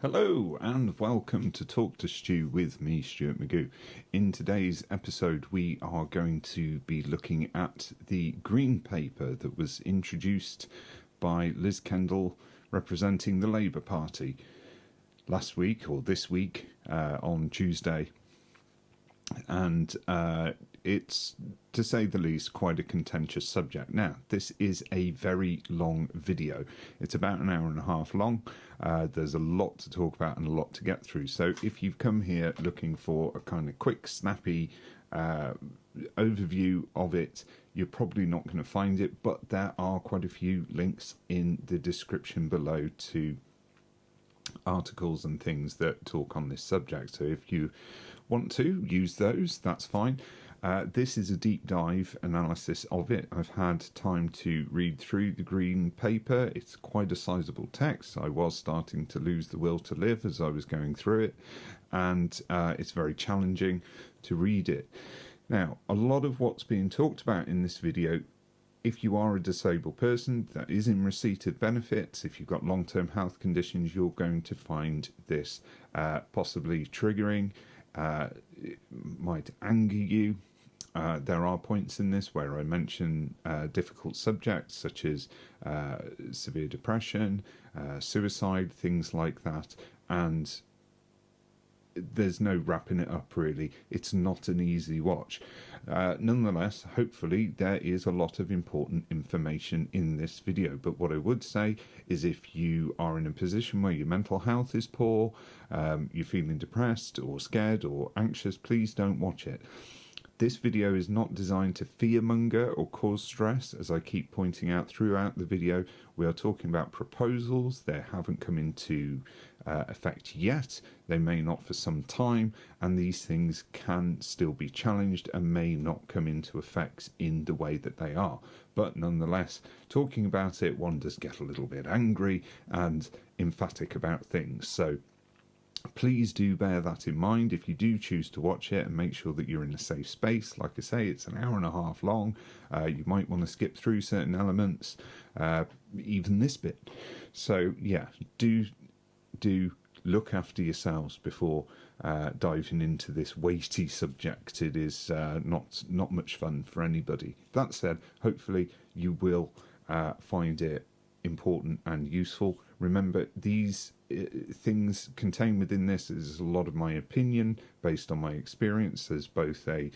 Hello and welcome to Talk to Stu with me, Stuart Magoo. In today's episode we are going to be looking at the Green Paper that was introduced by Liz Kendall representing the Labour Party last week or this week on Tuesday. And it's, to say the least, quite a contentious subject. Now, this is a very long video. It's about an hour and a half long. There's a lot to talk about and a lot to get through. So if you've come here looking for a kind of quick, snappy overview of it, you're probably not going to find it, but there are quite a few links in the description below to articles and things that talk on this subject. So if you want to use those, that's fine. This is a deep dive analysis of it. I've had time to read through the Green Paper. It's quite a sizable text. I was starting to lose the will to live as I was going through it, and it's very challenging to read it. Now, a lot of what's being talked about in this video, if you are a disabled person that is in receipt of benefits, if you've got long-term health conditions, you're going to find this possibly triggering. It might anger you. There are points in this where I mention difficult subjects such as severe depression, suicide, things like that, and there's no wrapping it up really. It's not an easy watch. Nonetheless, hopefully there is a lot of important information in this video. But what I would say is if you are in a position where your mental health is poor, you're feeling depressed or scared or anxious, please don't watch it. This video is not designed to fearmonger or cause stress. As I keep pointing out throughout the video, we are talking about proposals. They haven't come into effect yet. They may not for some time, and these things can still be challenged and may not come into effect in the way that they are. But nonetheless, talking about it, one does get a little bit angry and emphatic about things. So please do bear that in mind if you do choose to watch it, and make sure that you're in a safe space. Like I say, it's an hour and a half long. You might want to skip through certain elements, even this bit. So yeah, do look after yourselves before diving into this weighty subject. It is not much fun for anybody. That said, hopefully you will find it important and useful. Remember, these things contained within this is a lot of my opinion based on my experience as both a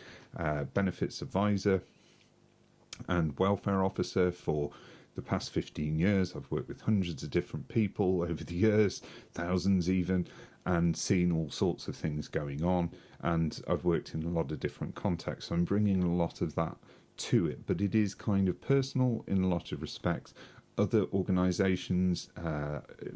benefits advisor and welfare officer for the past 15 years. I've worked with hundreds of different people over the years, thousands even, and seen all sorts of things going on, and I've worked in a lot of different contexts. So I'm bringing a lot of that to it, but it is kind of personal in a lot of respects. Other organisations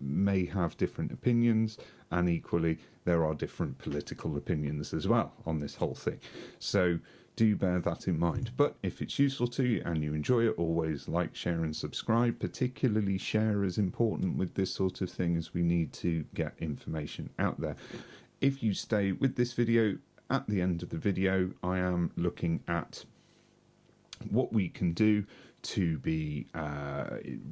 may have different opinions, and equally there are different political opinions as well on this whole thing. So do bear that in mind. But if it's useful to you and you enjoy it, always like, share and subscribe. Particularly share is important with this sort of thing, as we need to get information out there. If you stay with this video, at the end of the video I am looking at what we can do to be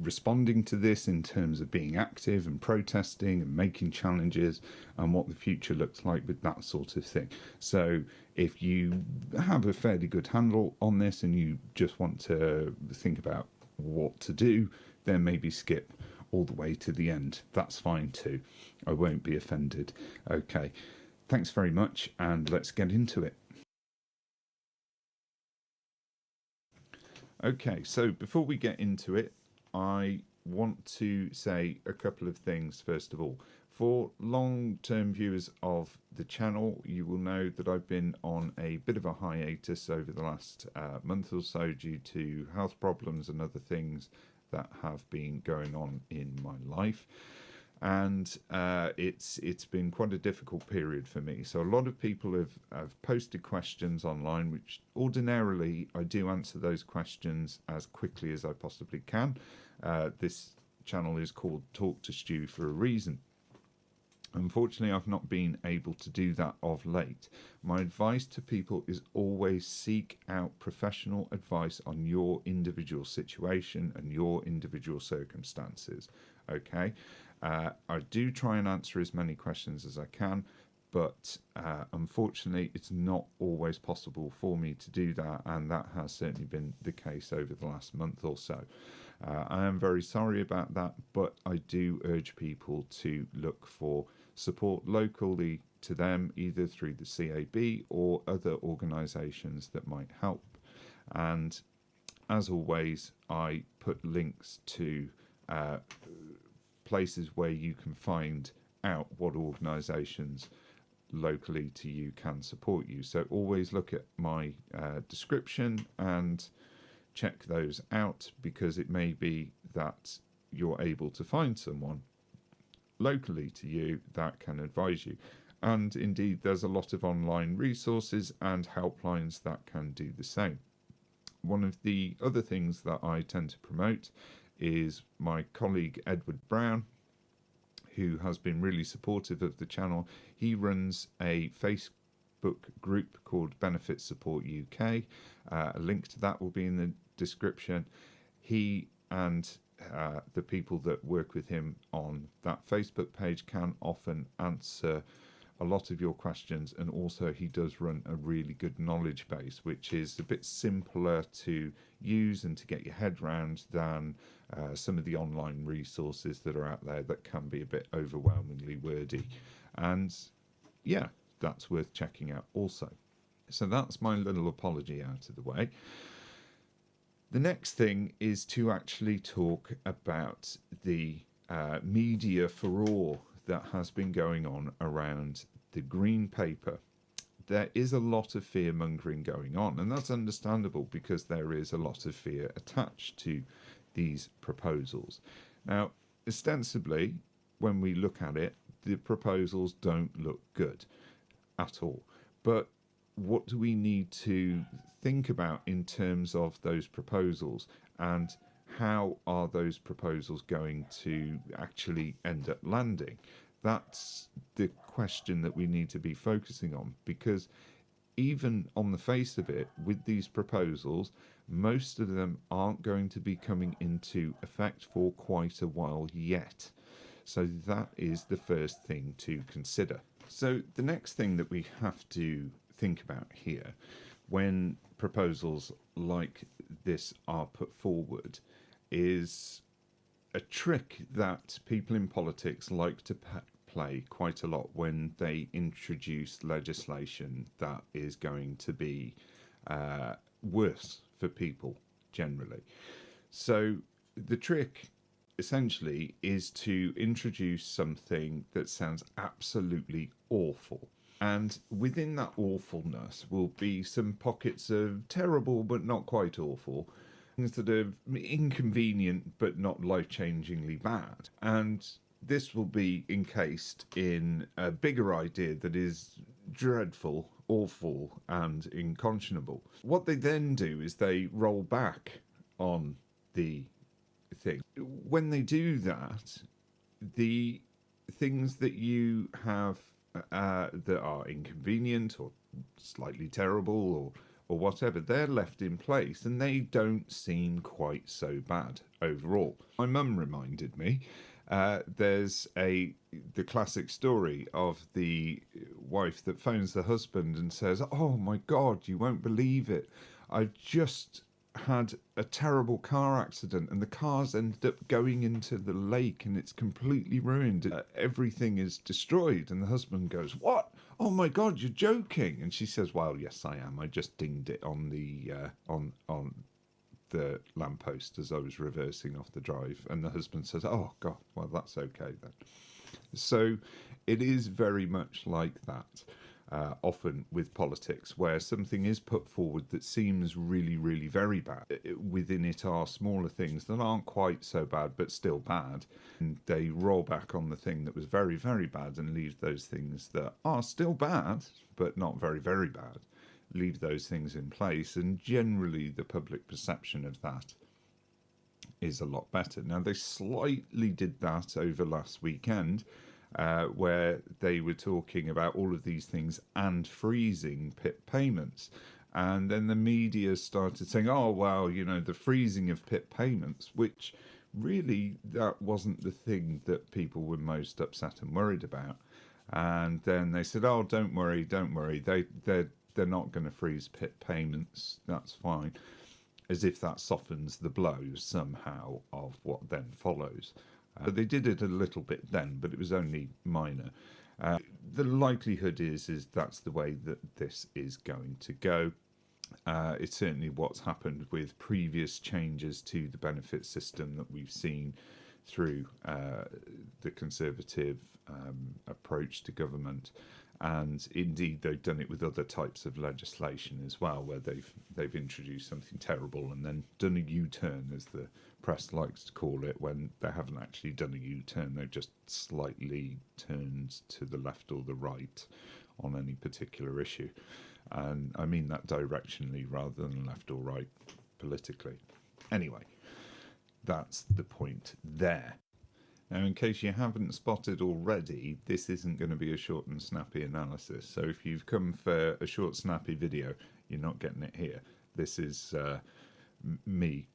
responding to this in terms of being active and protesting and making challenges, and what the future looks like with that sort of thing. So if you have a fairly good handle on this and you just want to think about what to do, then maybe skip all the way to the end. That's fine too. I won't be offended. Okay, thanks very much, and let's get into it. Okay, so before we get into it, I want to say a couple of things first of all. For long-term viewers of the channel, you will know that I've been on a bit of a hiatus over the last month or so due to health problems and other things that have been going on in my life. And it's been quite a difficult period for me. So a lot of people have posted questions online, which ordinarily I do answer those questions as quickly as I possibly can. This channel is called Talk to Stu for a reason. Unfortunately, I've not been able to do that of late. My advice to people is always seek out professional advice on your individual situation and your individual circumstances. Okay, I do try and answer as many questions as I can, but unfortunately it's not always possible for me to do that, and that has certainly been the case over the last month or so. I am very sorry about that, but I do urge people to look for support locally to them, either through the CAB or other organisations that might help. And as always, I put links to places where you can find out what organisations locally to you can support you. So always look at my description and check those out, because it may be that you're able to find someone locally to you that can advise you. And indeed, there's a lot of online resources and helplines that can do the same. One of the other things that I tend to promote is my colleague Edward Brown, who has been really supportive of the channel. He runs a Facebook group called Benefit Support UK. A link to that will be in the description. He and the people that work with him on that Facebook page can often answer a lot of your questions, and also he does run a really good knowledge base, which is a bit simpler to use and to get your head round than some of the online resources that are out there that can be a bit overwhelmingly wordy. And yeah, that's worth checking out also. So that's my little apology out of the way. The next thing is to actually talk about the media furore that has been going on around the Green Paper. There is a lot of fear mongering going on, and that's understandable because there is a lot of fear attached to these proposals. Now, ostensibly, when we look at it, the proposals don't look good at all. But what do we need to think about in terms of those proposals, and how are those proposals going to actually end up landing? That's the question that we need to be focusing on, because even on the face of it, with these proposals, most of them aren't going to be coming into effect for quite a while yet. So that is the first thing to consider. So the next thing that we have to think about here, when proposals like this are put forward, is a trick that people in politics like to play quite a lot when they introduce legislation that is going to be worse for people generally. So the trick essentially is to introduce something that sounds absolutely awful. And within that awfulness will be some pockets of terrible but not quite awful, things that are inconvenient but not life-changingly bad. And this will be encased in a bigger idea that is dreadful, awful, and unconscionable. What they then do is they roll back on the thing. When they do that, the things that you have that are inconvenient or slightly terrible or whatever, they're left in place, and they don't seem quite so bad overall. My mum reminded me, there's the classic story of the wife that phones the husband and says, "Oh my God, you won't believe it. I've just had a terrible car accident and the car's ended up going into the lake and it's completely ruined. Everything is destroyed." And the husband goes, "What? Oh my God, you're joking." And she says, "Well, yes, I am. I just dinged it on the on the lamppost as I was reversing off the drive." And the husband says, "Oh God, well, that's okay then." So it is very much like that. Often with politics, where something is put forward that seems really, really very bad. Within it are smaller things that aren't quite so bad, but still bad. And they roll back on the thing that was very, very bad and leave those things that are still bad, but not very, very bad. Leave those things in place. And generally, the public perception of that is a lot better. Now, they slightly did that over last weekend, where they were talking about all of these things and freezing PIP payments. And then the media started saying, "Oh, well, you know, the freezing of PIP payments," which really that wasn't the thing that people were most upset and worried about. And then they said, "Oh, don't worry, don't worry. They're not going to freeze PIP payments. That's fine." As if that softens the blow somehow of what then follows. But they did it a little bit then, but it was only minor. The likelihood is that's the way that this is going to go. It's certainly what's happened with previous changes to the benefit system that we've seen through the Conservative approach to government, and indeed they've done it with other types of legislation as well, where they've introduced something terrible and then done a U-turn, as the press likes to call it, when they haven't actually done a U-turn. They've just slightly turned to the left or the right on any particular issue, and I mean that directionally rather than left or right politically. Anyway, that's the point there. Now, in case you haven't spotted already, this isn't going to be a short and snappy analysis. So if you've come for a short, snappy video, you're not getting it here. This is me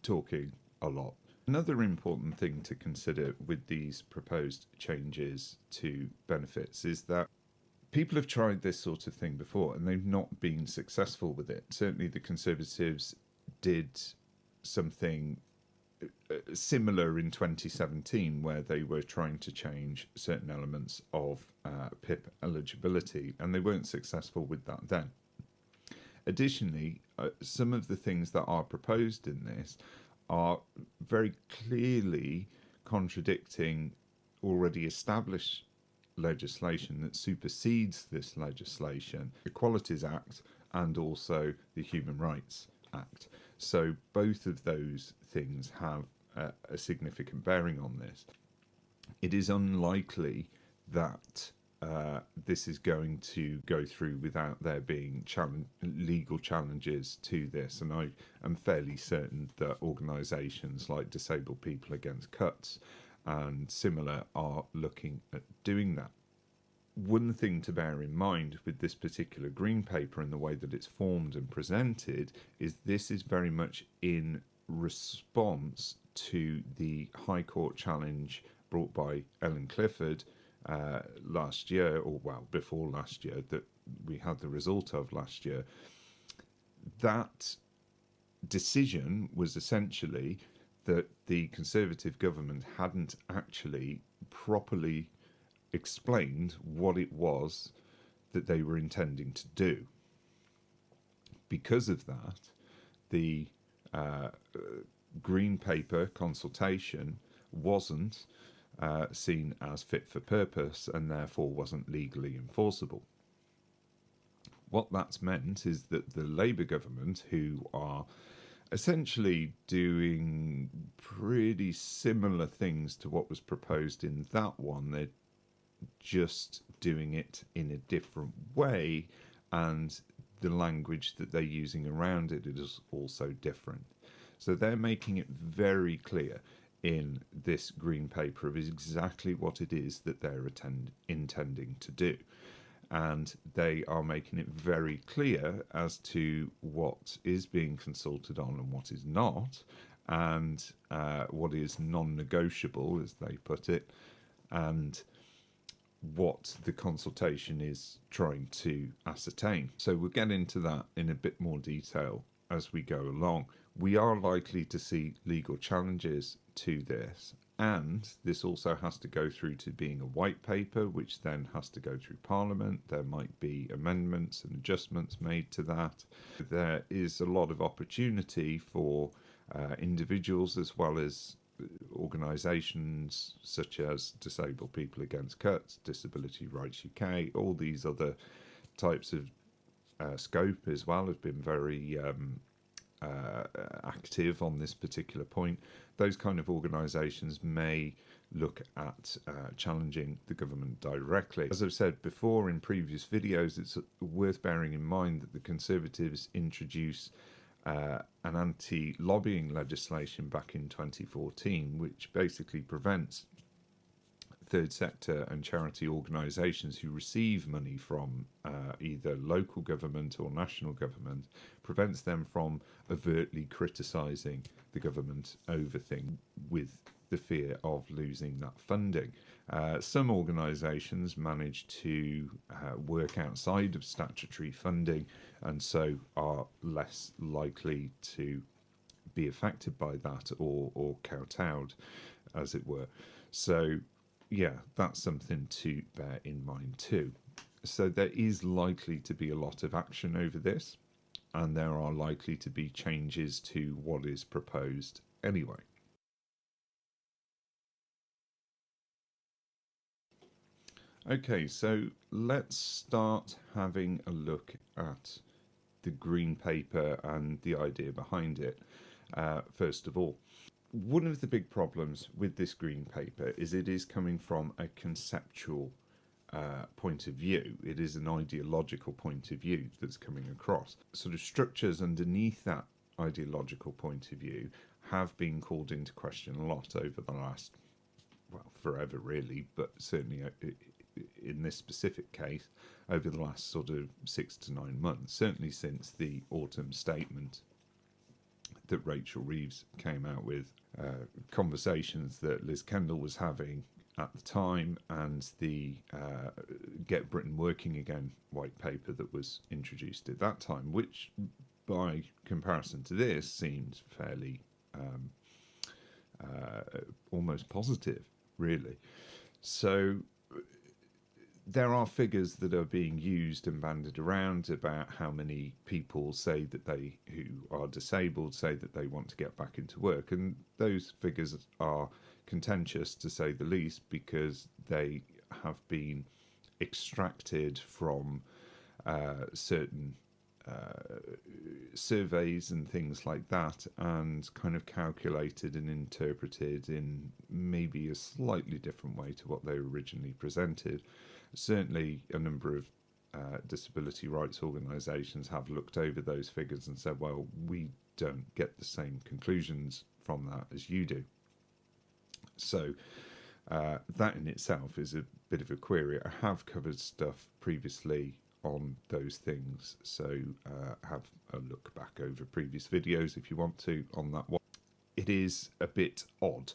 talking a lot. Another important thing to consider with these proposed changes to benefits is that people have tried this sort of thing before and they've not been successful with it. Certainly the Conservatives did something similar in 2017, where they were trying to change certain elements of PIP eligibility, and they weren't successful with that then. Additionally, some of the things that are proposed in this are very clearly contradicting already established legislation that supersedes this legislation, the Equalities Act and also the Human Rights Act. So both of those things have a significant bearing on this. It is unlikely that this is going to go through without there being legal challenges to this, and I am fairly certain that organisations like Disabled People Against Cuts and similar are looking at doing that. One thing to bear in mind with this particular green paper and the way that it's formed and presented is this is very much in response to the High Court challenge brought by Ellen Clifford last year, or well, before last year, that we had the result of last year. That decision was essentially that the Conservative government hadn't actually properly explained what it was that they were intending to do. Because of that, the green paper consultation wasn't seen as fit for purpose and therefore wasn't legally enforceable. What that's meant is that the Labour government, who are essentially doing pretty similar things to what was proposed in that one, they're just doing it in a different way, and the language that they're using around it is also different. So they're making it very clear in this green paper of exactly what it is that they're intending to do. And they are making it very clear as to what is being consulted on and what is not, and what is non-negotiable, as they put it, and what the consultation is trying to ascertain. So we'll get into that in a bit more detail as we go along. We are likely to see legal challenges to this, and this also has to go through to being a white paper, which then has to go through Parliament. There might be amendments and adjustments made to that. There is a lot of opportunity for individuals as well as organisations such as Disabled People Against Cuts, Disability Rights UK, all these other types of scope as well have been very active on this particular point. Those kind of organisations may look at challenging the government directly. As I've said before in previous videos, it's worth bearing in mind that the Conservatives introduced an anti-lobbying legislation back in 2014, which basically prevents third sector and charity organisations who receive money from either local government or national government prevents them from overtly criticising the government over things with the fear of losing that funding. Some organisations manage to work outside of statutory funding and so are less likely to be affected by that or kowtowed, as it were. So, yeah, that's something to bear in mind too. So there is likely to be a lot of action over this, and there are likely to be changes to what is proposed anyway. Okay, so let's start having a look at the green paper and the idea behind it. First of all, one of the big problems with this green paper is it is coming from a conceptual point of view. It is an ideological point of view that's coming across. Sort of structures underneath that ideological point of view have been called into question a lot over the last, well, forever really, but certainly in this specific case, over the last sort of 6 to 9 months, certainly since the autumn statement that Rachel Reeves came out with, conversations that Liz Kendall was having at the time, and the Get Britain Working Again white paper that was introduced at that time, which by comparison to this seems fairly almost positive, really. So there are figures that are being used and bandied around about how many people say that they, who are disabled, say that they want to get back into work. And those figures are contentious, to say the least, because they have been extracted from certain surveys and things like that, and kind of calculated and interpreted in maybe a slightly different way to what they were originally presented. Certainly a number of disability rights organisations have looked over those figures and said, well, we don't get the same conclusions from that as you do. So that in itself is a bit of a query. I have covered stuff previously on those things, so have a look back over previous videos if you want to on that one. It is a bit odd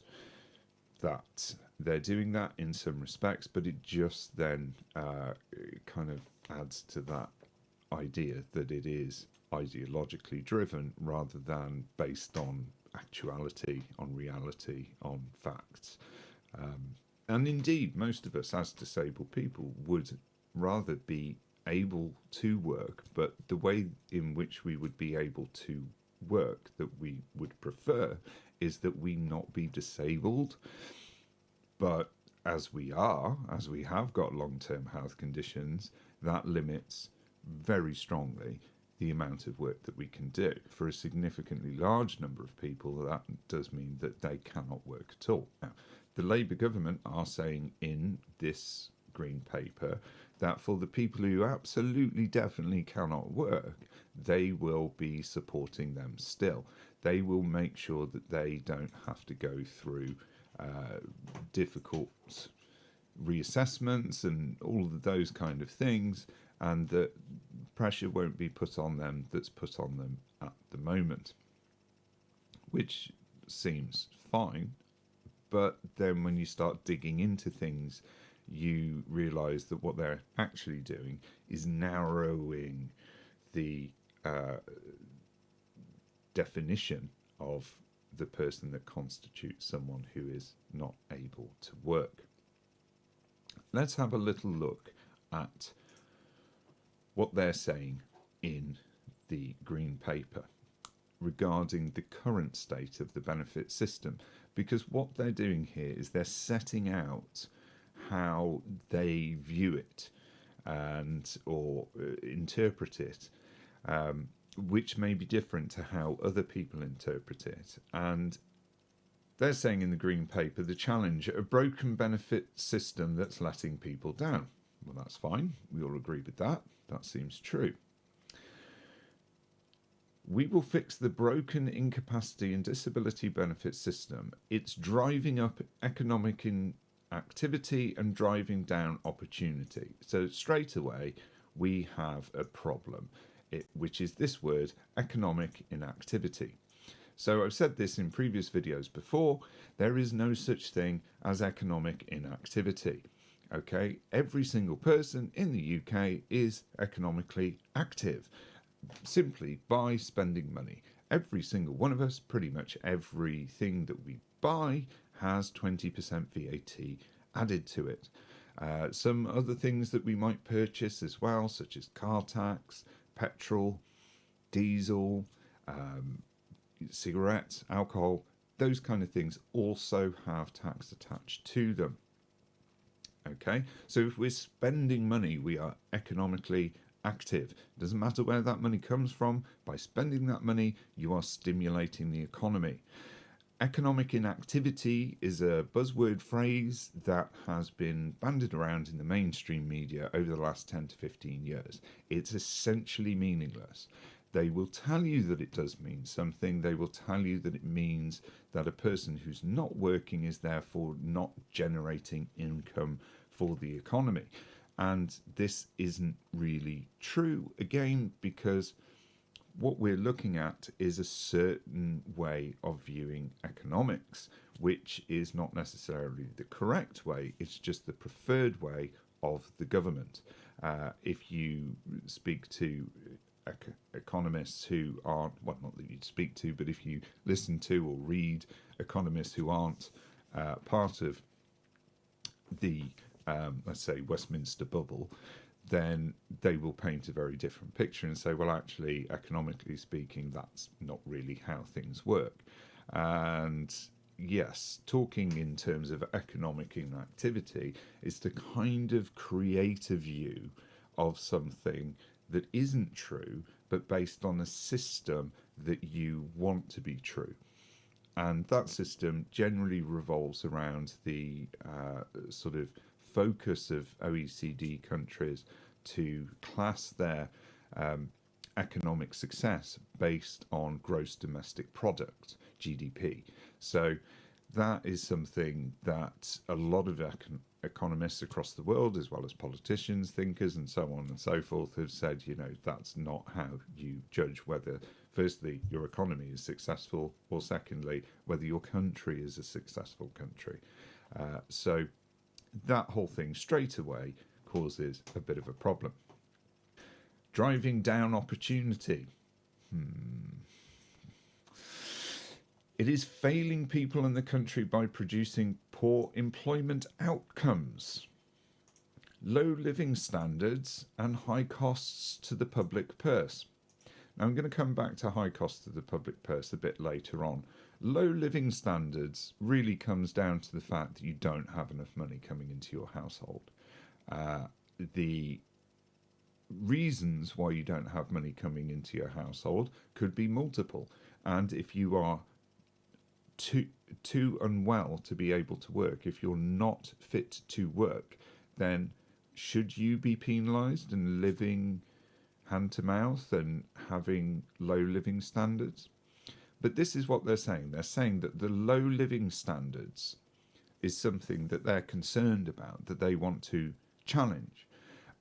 that they're doing that in some respects, but it just then kind of adds to that idea that it is ideologically driven rather than based on actuality, on reality, on facts. And indeed, most of us as disabled people would rather be able to work, but the way in which we would be able to work that we would prefer is that we not be disabled. But as we have got long-term health conditions, that limits very strongly the amount of work that we can do. For a significantly large number of people, that does mean that they cannot work at all. Now, the Labour government are saying in this green paper that for the people who absolutely definitely cannot work, they will be supporting them still. They will make sure that they don't have to go through difficult reassessments and all of those kind of things, and that pressure won't be put on them that's put on them at the moment, which seems fine. But then when you start digging into things, you realise that what they're actually doing is narrowing the definition of the person that constitutes someone who is not able to work. Let's have a little look at what they're saying in the green paper regarding the current state of the benefit system, because what they're doing here is they're setting out how they view it and or interpret it, which may be different to how other people interpret it. And they're saying in the green paper, the challenge, a broken benefit system that's letting people down. Well, that's fine. We all agree with that. That seems true. We will fix the broken incapacity and disability benefit system. It's driving up economic activity and driving down opportunity. So straight away, we have a problem, which is this word, economic inactivity. So I've said this in previous videos before, there is no such thing as economic inactivity. Okay, every single person in the UK is economically active simply by spending money. Every single one of us, pretty much everything that we buy has 20% VAT added to it. Some other things that we might purchase as well, such as car tax, petrol, diesel, cigarettes, alcohol, those kind of things also have tax attached to them. Okay, so if we're spending money, we are economically active. It doesn't matter where that money comes from. By spending that money, you are stimulating the economy. Economic inactivity is a buzzword phrase that has been bandied around in the mainstream media over the last 10 to 15 years. It's essentially meaningless. They will tell you that it does mean something. They will tell you that it means that a person who's not working is therefore not generating income for the economy. And this isn't really true, again, because what we're looking at is a certain way of viewing economics, which is not necessarily the correct way. It's just the preferred way of the government. If you speak to economists who aren't, well, not that you'd speak to, but if you listen to or read economists who aren't part of the, let's say, Westminster bubble, then they will paint a very different picture and say, well, actually, economically speaking, that's not really how things work. And yes, talking in terms of economic inactivity is to kind of create a view of something that isn't true, but based on a system that you want to be true. And that system generally revolves around the sort of focus of OECD countries to class their economic success based on gross domestic product, GDP. So that is something that a lot of economists across the world, as well as politicians, thinkers, and so on and so forth, have said, you know, that's not how you judge whether, firstly, your economy is successful, or secondly, whether your country is a successful country. So that whole thing straight away causes a bit of a problem. Driving down opportunity. It is failing people in the country by producing poor employment outcomes, low living standards, and high costs to the public purse. Now, I'm going to come back to high costs to the public purse a bit later on. Low living standards really comes down to the fact that you don't have enough money coming into your household. The reasons why you don't have money coming into your household could be multiple. And if you are too unwell to be able to work, if you're not fit to work, then should you be penalised and living hand to mouth and having low living standards? But this is what they're saying. They're saying that the low living standards is something that they're concerned about, that they want to challenge.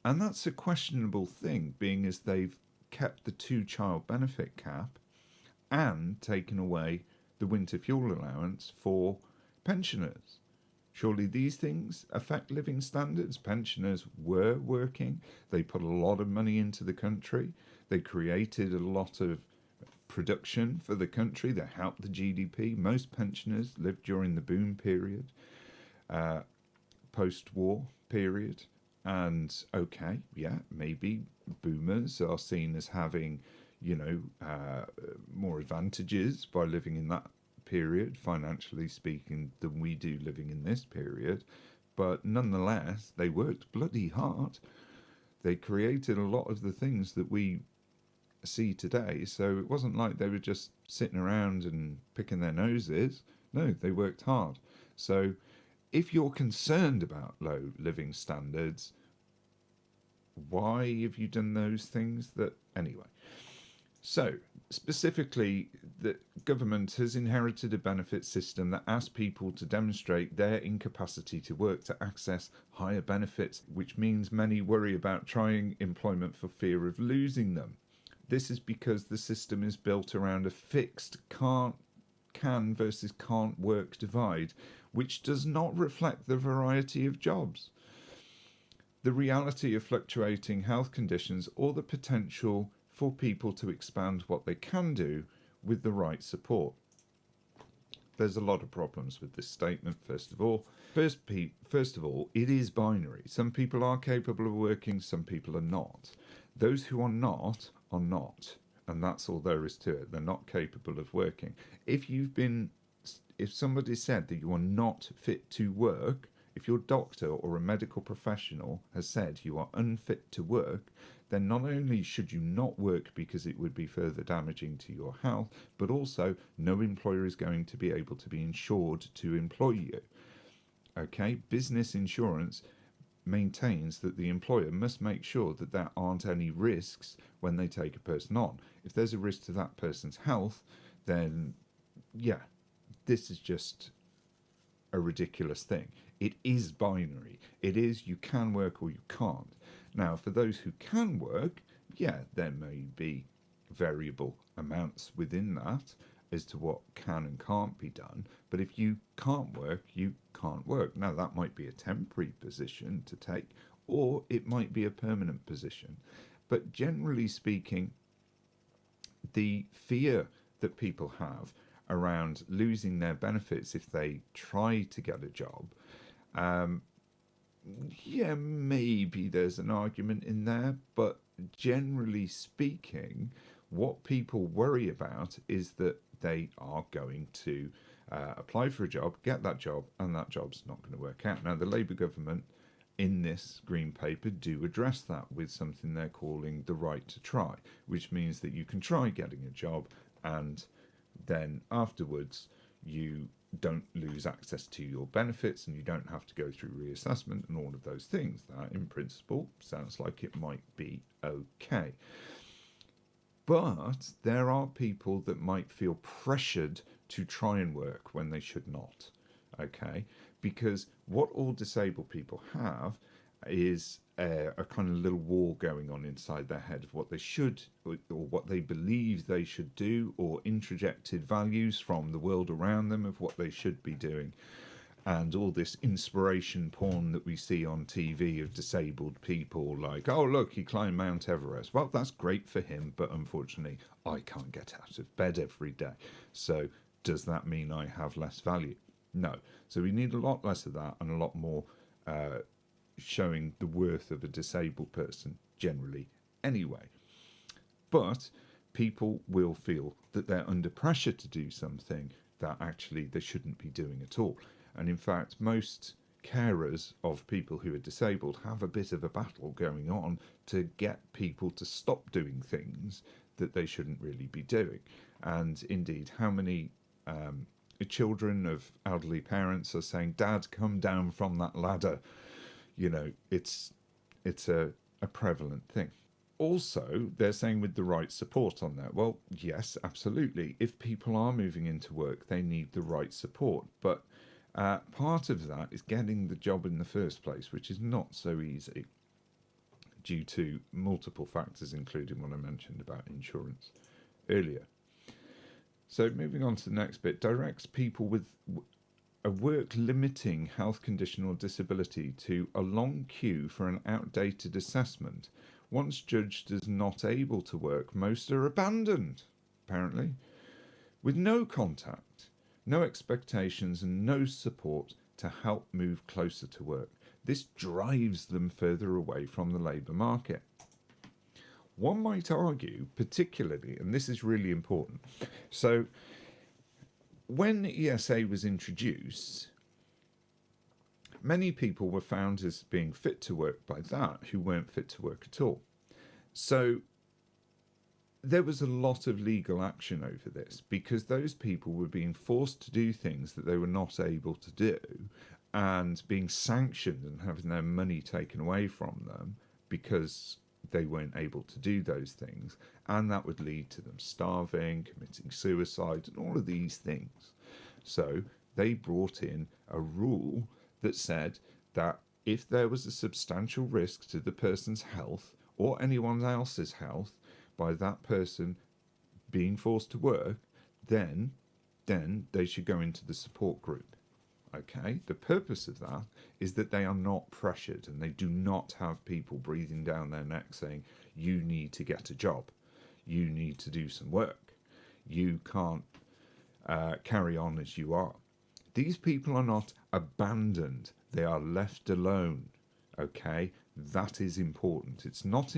And that's a questionable thing, being as they've kept the 2-child benefit cap and taken away the winter fuel allowance for pensioners. Surely these things affect living standards. Pensioners were working. They put a lot of money into the country. They created a lot of production for the country. They helped the GDP. Most pensioners lived during the boom period, post-war period. And okay, yeah, maybe boomers are seen as having, you know, more advantages by living in that period, financially speaking, than we do living in this period. But nonetheless, they worked bloody hard. They created a lot of the things that we see today. So it wasn't like they were just sitting around and picking their noses. No, they worked hard. So if you're concerned about low living standards, why have you done those things? That anyway. So Specifically, the government has inherited a benefit system that asks people to demonstrate their incapacity to work to access higher benefits, which means many worry about trying employment for fear of losing them. This is because the system is built around a fixed can versus can't work divide, which does not reflect the variety of jobs, the reality of fluctuating health conditions, or the potential for people to expand what they can do with the right support. There's a lot of problems with this statement, first of all. First of all, it is binary. Some people are capable of working, some people are not. Those who are not, and that's all there is to it. They're not capable of working. If somebody said that you are not fit to work, if your doctor or a medical professional has said you are unfit to work, then not only should you not work because it would be further damaging to your health, but also no employer is going to be able to be insured to employ you. Okay, business insurance maintains that the employer must make sure that there aren't any risks when they take a person on. If there's a risk to that person's health, then yeah, this is just a ridiculous thing. It is binary. It is you can work or you can't. Now, for those who can work, yeah, there may be variable amounts within that as to what can and can't be done. But if you can't work, you can't work. Now, that might be a temporary position to take, or it might be a permanent position. But generally speaking, the fear that people have around losing their benefits if they try to get a job, yeah, maybe there's an argument in there, but generally speaking, what people worry about is that they are going to apply for a job, get that job, and that job's not going to work out. Now, the Labour government in this Green Paper do address that with something they're calling the right to try, which means that you can try getting a job and then afterwards you don't lose access to your benefits and you don't have to go through reassessment and all of those things. That, in principle, sounds like it might be okay. But there are people that might feel pressured to try and work when they should not, okay? Because what all disabled people have is a kind of little war going on inside their head of what they should or what they believe they should do, or introjected values from the world around them of what they should be doing. And all this inspiration porn that we see on TV of disabled people, like, oh, look, he climbed Mount Everest. Well, that's great for him, but unfortunately, I can't get out of bed every day. So does that mean I have less value? No. So we need a lot less of that and a lot more showing the worth of a disabled person generally anyway. But people will feel that they're under pressure to do something that actually they shouldn't be doing at all. And in fact, most carers of people who are disabled have a bit of a battle going on to get people to stop doing things that they shouldn't really be doing. And indeed, how many children of elderly parents are saying, Dad, come down from that ladder? You know, it's a prevalent thing. Also, they're saying with the right support on that. Well, yes, absolutely. If people are moving into work, they need the right support. But part of that is getting the job in the first place, which is not so easy due to multiple factors, including what I mentioned about insurance earlier. So moving on to the next bit, directs people with a work-limiting health condition or disability to a long queue for an outdated assessment. Once judged as not able to work, most are abandoned, apparently, with no contact, no expectations and no support to help move closer to work. This drives them further away from the labour market. One might argue, particularly, and this is really important, so when ESA was introduced, many people were found as being fit to work by that who weren't fit to work at all. So there was a lot of legal action over this because those people were being forced to do things that they were not able to do and being sanctioned and having their money taken away from them because they weren't able to do those things. And that would lead to them starving, committing suicide, and all of these things. So they brought in a rule that said that if there was a substantial risk to the person's health or anyone else's health by that person being forced to work, then they should go into the support group. Okay, the purpose of that is that they are not pressured and they do not have people breathing down their neck saying, you need to get a job, you need to do some work, you can't carry on as you are. These people are not abandoned, they are left alone. Okay, that is important. It's not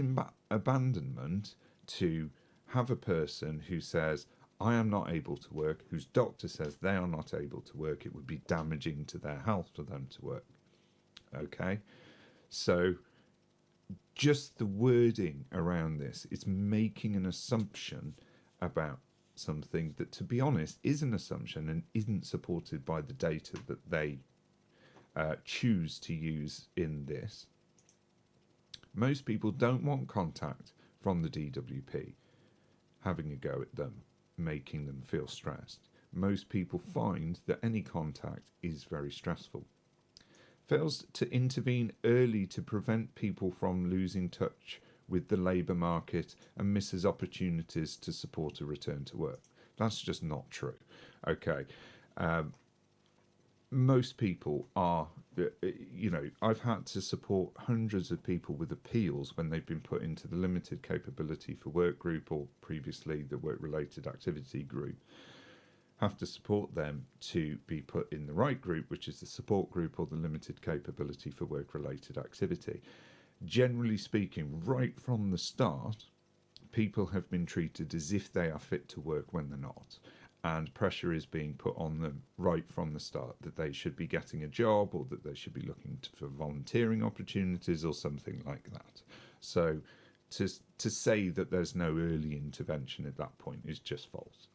abandonment to have a person who says, I am not able to work, whose doctor says they are not able to work. It would be damaging to their health for them to work. Okay, so just the wording around this, it's making an assumption about something that, to be honest, is an assumption and isn't supported by the data that they choose to use in this. Most people don't want contact from the DWP having a go at them, making them feel stressed. Most people find that any contact is very stressful. Fails to intervene early to prevent people from losing touch with the labour market and misses opportunities to support a return to work. That's just not true. Okay. Most people are, I've had to support hundreds of people with appeals when they've been put into the limited capability for work group or previously the work related activity group. Have to support them to be put in the right group, which is the support group or the limited capability for work related activity. Generally speaking, right from the start, people have been treated as if they are fit to work when they're not. And pressure is being put on them right from the start that they should be getting a job or that they should be looking for volunteering opportunities or something like that. So to say that there's no early intervention at that point is just false.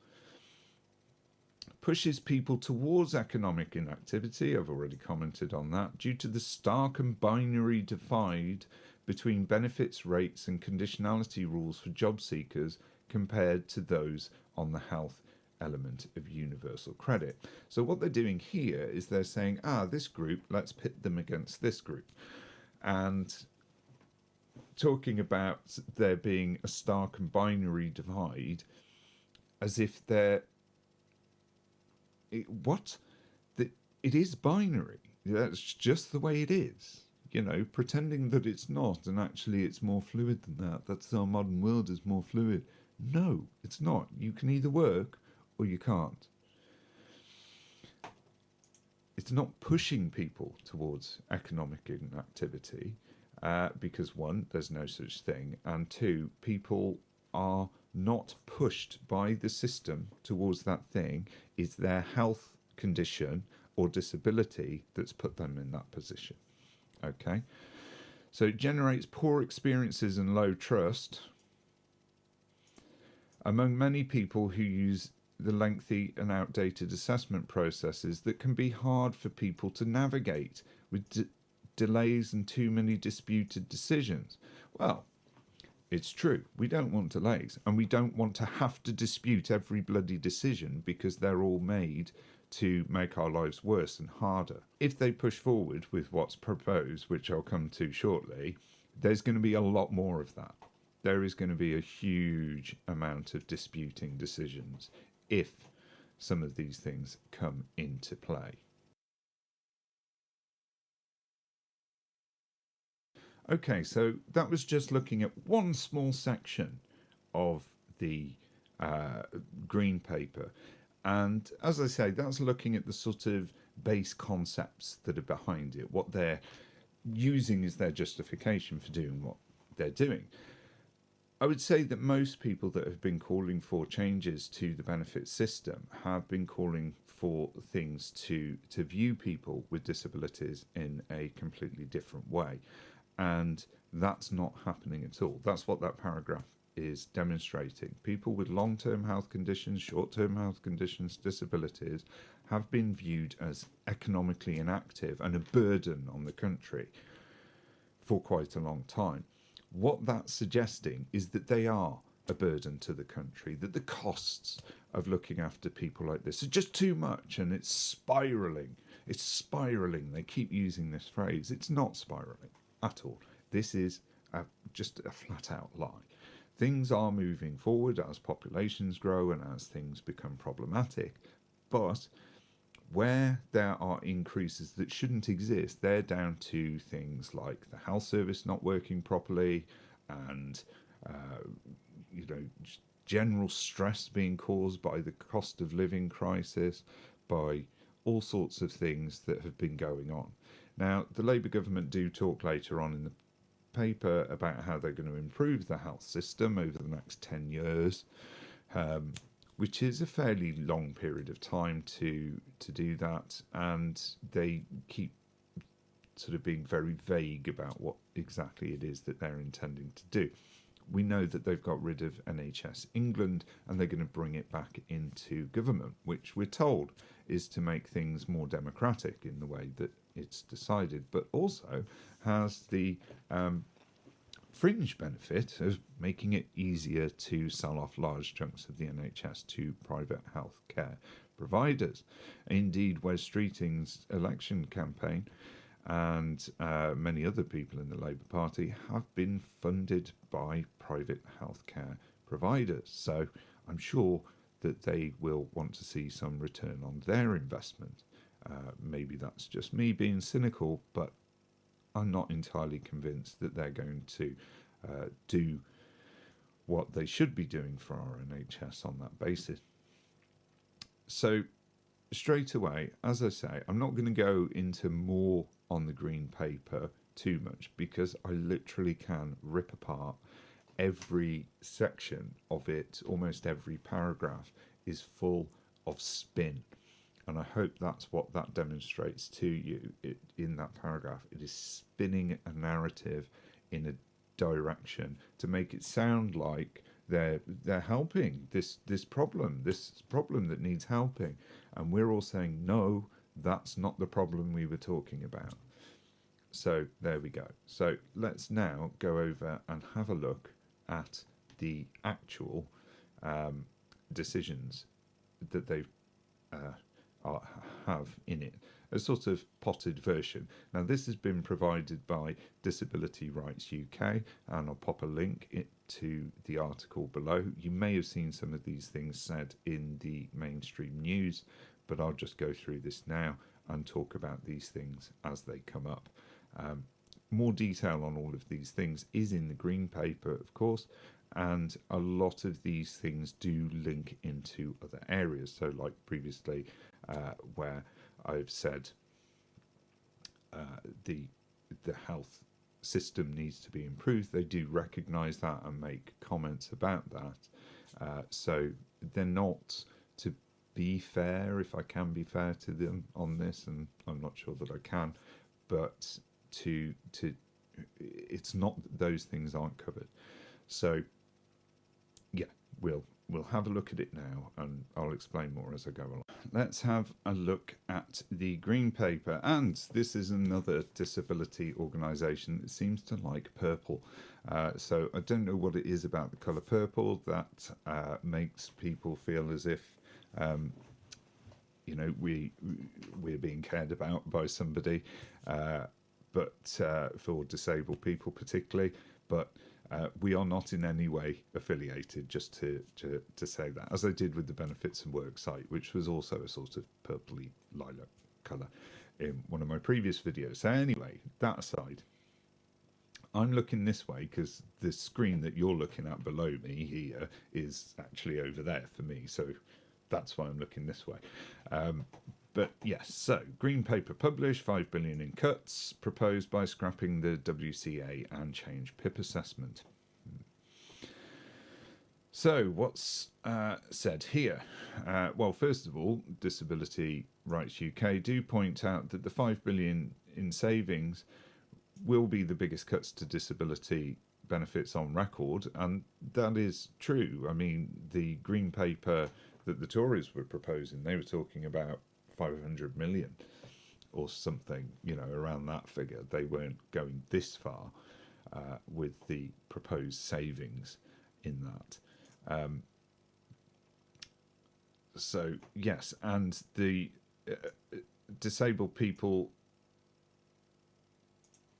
Pushes people towards economic inactivity. I've already commented on that. Due to the stark and binary divide between benefits rates and conditionality rules for job seekers compared to those on the health element of universal credit. So what they're doing here is they're saying, this group, let's pit them against this group. And talking about there being a stark and binary divide as if they're... It is binary. That's just the way it is. Pretending that it's not and actually it's more fluid than that. That's our modern world is more fluid. No, it's not. You can either work or you can't. It's not pushing people towards economic inactivity because one, there's no such thing, and two, people are not pushed by the system towards that thing. It's their health condition or disability that's put them in that position. Okay, so it generates poor experiences and low trust among many people who use the lengthy and outdated assessment processes that can be hard for people to navigate with delays and too many disputed decisions. Well, it's true. We don't want delays and we don't want to have to dispute every bloody decision because they're all made to make our lives worse and harder. If they push forward with what's proposed, which I'll come to shortly, there's going to be a lot more of that. There is going to be a huge amount of disputing decisions if some of these things come into play. Okay, so that was just looking at one small section of the green paper. And as I say, that's looking at the sort of base concepts that are behind it, what they're using as their justification for doing what they're doing. I would say that most people that have been calling for changes to the benefit system have been calling for things to view people with disabilities in a completely different way. And that's not happening at all. That's what that paragraph is demonstrating. People with long-term health conditions, short-term health conditions, disabilities have been viewed as economically inactive and a burden on the country for quite a long time. What that's suggesting is that they are a burden to the country, that the costs of looking after people like this are just too much, and it's spiralling. It's spiralling. They keep using this phrase. It's not spiralling at all. This is just a flat out lie. Things are moving forward as populations grow and as things become problematic, but where there are increases that shouldn't exist, they're down to things like the health service not working properly, and general stress being caused by the cost of living crisis, by all sorts of things that have been going on. Now, the Labour government do talk later on in the paper about how they're going to improve the health system over the next 10 years, which is a fairly long period of time to do that, and they keep sort of being very vague about what exactly it is that they're intending to do. We know that they've got rid of NHS England and they're going to bring it back into government, which we're told is to make things more democratic in the way that it's decided, but also has the fringe benefit of making it easier to sell off large chunks of the NHS to private healthcare providers. Indeed, Wes Streeting's election campaign and many other people in the Labour Party have been funded by private healthcare providers. So I'm sure that they will want to see some return on their investment. Maybe that's just me being cynical, but I'm not entirely convinced that they're going to do what they should be doing for our NHS on that basis. So straight away, as I say, I'm not going to go into more on the green paper too much, because I literally can rip apart every section of it. Almost every paragraph is full of spin, and I hope that's what that demonstrates to you. In that paragraph, it is spinning a narrative in a direction to make it sound like they're helping this problem that needs helping, and we're all saying no, that's not the problem we were talking about. So there we go. So let's now go over and have a look at the actual decisions that they have in it, a sort of potted version. Now, this has been provided by Disability Rights UK, and I'll pop a link to the article below. You may have seen some of these things said in the mainstream news, but I'll just go through this now and talk about these things as they come up. More detail on all of these things is in the green paper, of course, and a lot of these things do link into other areas. So like previously, where I've said the health system needs to be improved, they do recognise that and make comments about that. So they're not, to be fair, if I can be fair to them on this, and I'm not sure that I can, but to it's not that those things aren't covered. So yeah, we'll have a look at it now, and I'll explain more as I go along. Let's have a look at the green paper, and this is another disability organisation that seems to like purple. So I don't know what it is about the colour purple that makes people feel as if we're being cared about by somebody, but for disabled people particularly, but we are not in any way affiliated, just to say that, as I did with the Benefits and Work site, which was also a sort of purpley lilac colour in one of my previous videos. So anyway, that aside, I'm looking this way because the screen that you're looking at below me here is actually over there for me, so that's why I'm looking this way. But yes, so green paper published, 5 billion in cuts proposed by scrapping the WCA and change PIP assessment. So what's said here? Well, first of all, Disability Rights UK do point out that the 5 billion in savings will be the biggest cuts to disability benefits on record, and that is true. I mean, the green paper that the Tories were proposing, they were talking about 500 million or something, around that figure. They weren't going this far with the proposed savings in that. So yes, and the disabled people,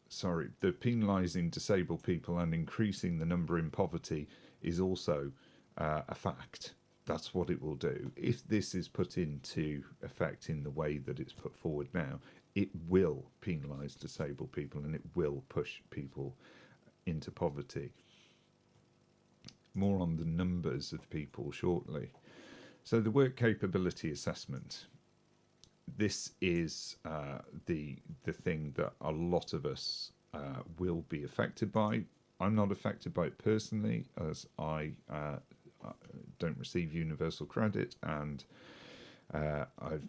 sorry, the penalising disabled people and increasing the number in poverty is also a fact. That's what it will do. If this is put into effect in the way that it's put forward now, it will penalise disabled people and it will push people into poverty. More on the numbers of people shortly. So the work capability assessment. This is the thing that a lot of us will be affected by. I'm not affected by it personally, as I don't receive universal credit, and I've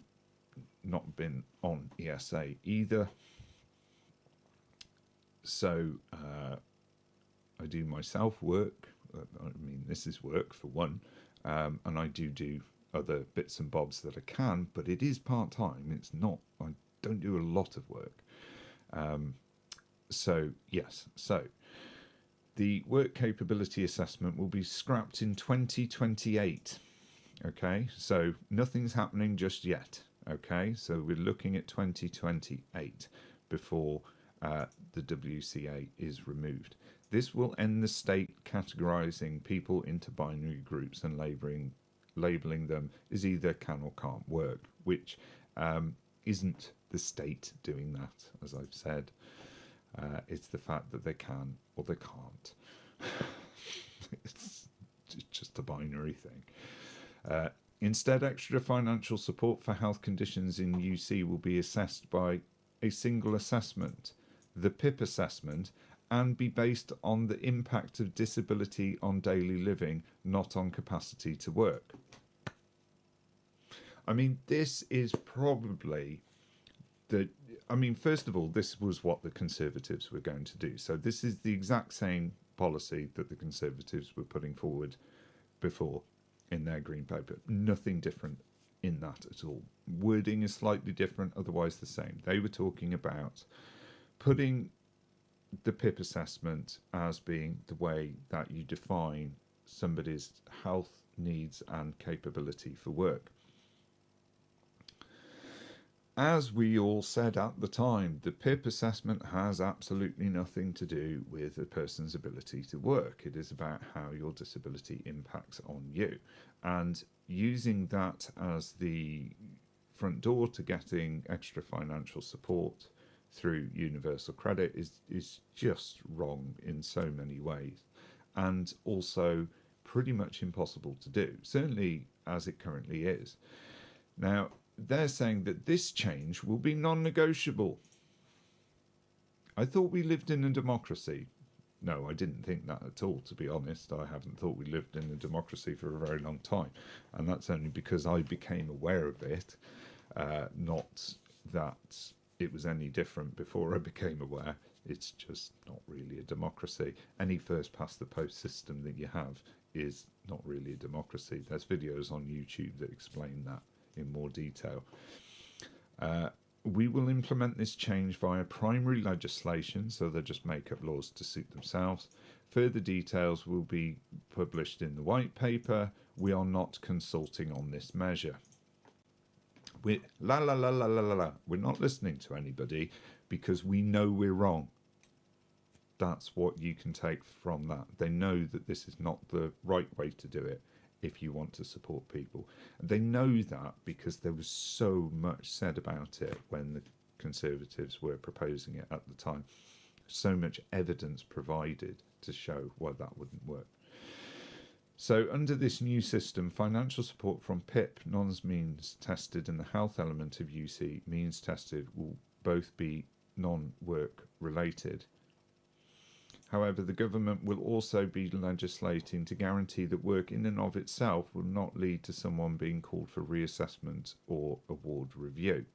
not been on ESA either. So I do myself work. I mean, this is work for one, and I do other bits and bobs that I can, but it is part-time. It's not, I don't do a lot of work. So yes, so the work capability assessment will be scrapped in 2028. Okay, so nothing's happening just yet. Okay, so we're looking at 2028 before the WCA is removed. This will end the state categorising people into binary groups and labelling them as either can or can't work, which isn't the state doing that, as I've said. It's the fact that they can or they can't. It's just a binary thing. Instead, extra financial support for health conditions in UC will be assessed by a single assessment, the PIP assessment, and be based on the impact of disability on daily living, not on capacity to work. I mean, this is probably first of all, this was what the Conservatives were going to do. So this is the exact same policy that the Conservatives were putting forward before in their Green Paper. Nothing different in that at all. Wording is slightly different, otherwise the same. They were talking about putting the PIP assessment as being the way that you define somebody's health needs and capability for work. As we all said at the time, the PIP assessment has absolutely nothing to do with a person's ability to work. It is about how your disability impacts on you. And using that as the front door to getting extra financial support through universal credit is just wrong in so many ways, and also pretty much impossible to do, certainly as it currently is. Now, they're saying that this change will be non-negotiable. I thought we lived in a democracy. No, I didn't think that at all, to be honest. I haven't thought we lived in a democracy for a very long time. And that's only because I became aware of it, not that it was any different before I became aware. It's just not really a democracy. Any first past the post system that you have is not really a democracy. There's videos on YouTube that explain that in more detail. We will implement this change via primary legislation, so they'll just make up laws to suit themselves. Further details will be published in the white paper. We are not consulting on this measure. We're not listening to anybody because we know we're wrong. That's what you can take from that. They know that this is not the right way to do it if you want to support people. They know that because there was so much said about it when the Conservatives were proposing it at the time. So much evidence provided to show why that wouldn't work. So under this new system, financial support from PIP, non-means tested, and the health element of UC, means tested, will both be non-work related. However, the government will also be legislating to guarantee that work in and of itself will not lead to someone being called for reassessment or award review.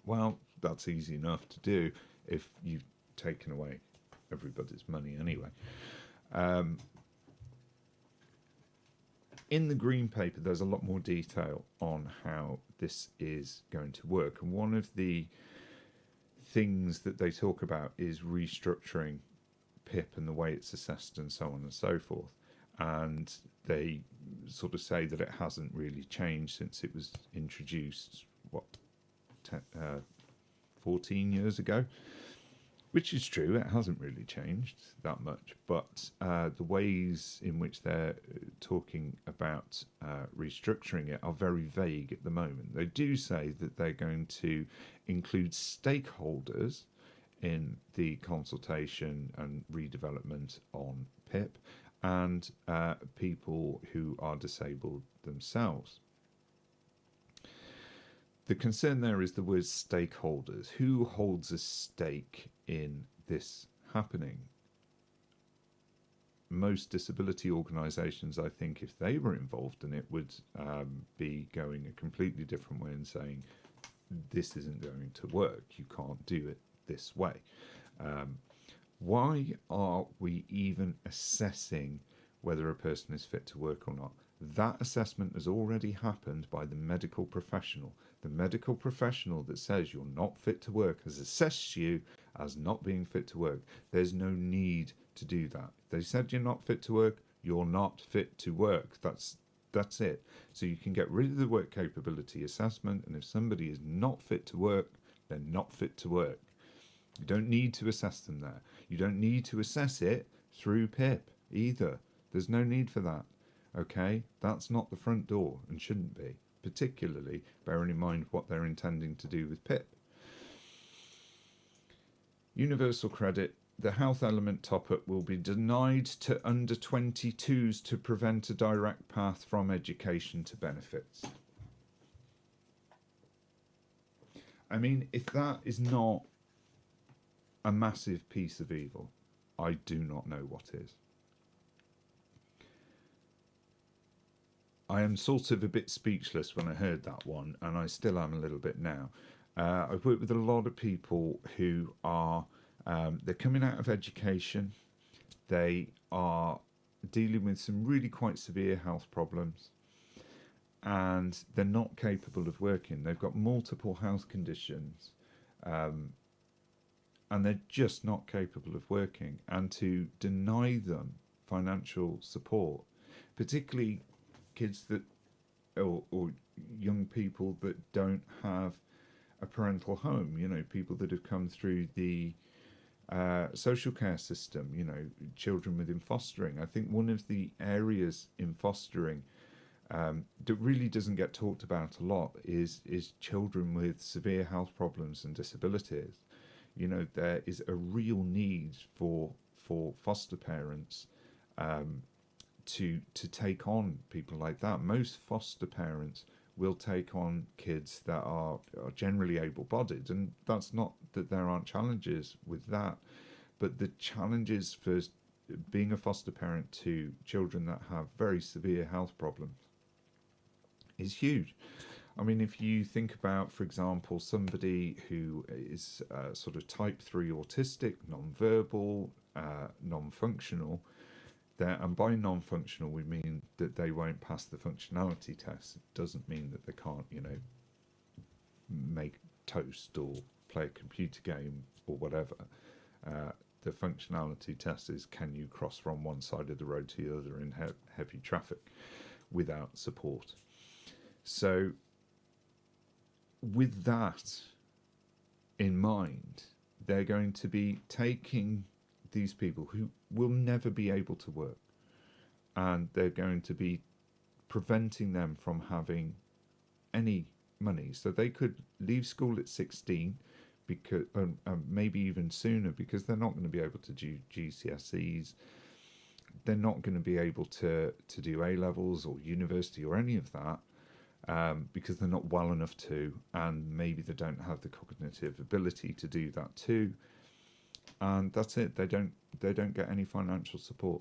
Well, that's easy enough to do if you've taken away everybody's money anyway. In the Green Paper, there's a lot more detail on how this is going to work. And one of the things that they talk about is restructuring PIP and the way it's assessed and so on and so forth. and they sort of say that it hasn't really changed since it was introduced, 14 years ago, which is true. It hasn't really changed that much, but the ways in which they're talking about restructuring it are very vague at the moment. They do say that they're going to include stakeholders in the consultation and redevelopment on PIP, and people who are disabled themselves. The concern there is the word stakeholders. Who holds a stake in this happening? Most disability organisations, I think, if they were involved in it, would be going a completely different way and saying, this isn't going to work. You can't do it this way. Why are we even assessing whether a person is fit to work or not? That assessment has already happened by the medical professional. The medical professional that says you're not fit to work has assessed you as not being fit to work. There's no need to do that. They said you're not fit to work, you're not fit to work. That's it. So you can get rid of the work capability assessment, and if somebody is not fit to work, they're not fit to work. You don't need to assess them there. You don't need to assess it through PIP either. There's no need for that. Okay? That's not the front door and shouldn't be, particularly bearing in mind what they're intending to do with PIP. Universal credit. The health element top-up will be denied to under 22s to prevent a direct path from education to benefits. I mean, if that is not a massive piece of evil, I do not know what is. I am sort of a bit speechless when I heard that one, and I still am a little bit now. I've worked with a lot of people who are, they're coming out of education, they are dealing with some really quite severe health problems, and they're not capable of working. They've got multiple health conditions, and they're just not capable of working. And to deny them financial support, particularly kids that, or young people that don't have a parental home, you know, people that have come through the social care system, you know, children within fostering. I think one of the areas in fostering that really doesn't get talked about a lot is children with severe health problems and disabilities. You know, there is a real need for foster parents to take on people like that. Most foster parents will take on kids that are generally able-bodied, and that's not that there aren't challenges with that, but the challenges for being a foster parent to children that have very severe health problems is huge. I mean, if you think about, for example, somebody who is sort of type 3 autistic, non-verbal, non-functional, and by non-functional we mean that they won't pass the functionality test. It doesn't mean that they can't, you know, make toast or play a computer game or whatever. The functionality test is, can you cross from one side of the road to the other in heavy traffic without support? So with that in mind, they're going to be taking these people who will never be able to work, and they're going to be preventing them from having any money. So they could leave school at 16, because maybe even sooner, because they're not going to be able to do GCSEs. They're not going to be able to do A-levels or university or any of that, because they're not well enough to, and maybe they don't have the cognitive ability to do that too. And that's it. They don't get any financial support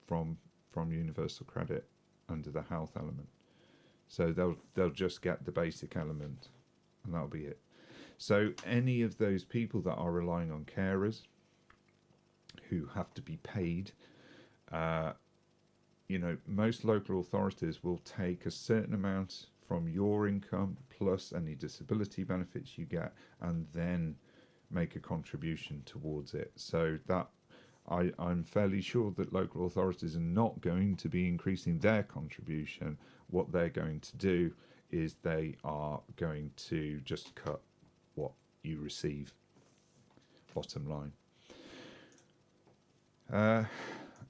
from universal credit under the health element. So they'll just get the basic element, and that'll be it. So any of those people that are relying on carers who have to be paid, you know, most local authorities will take a certain amount from your income plus any disability benefits you get, and then make a contribution towards it. So that I'm fairly sure that local authorities are not going to be increasing their contribution. What they're going to do is they are going to just cut what you receive, bottom line.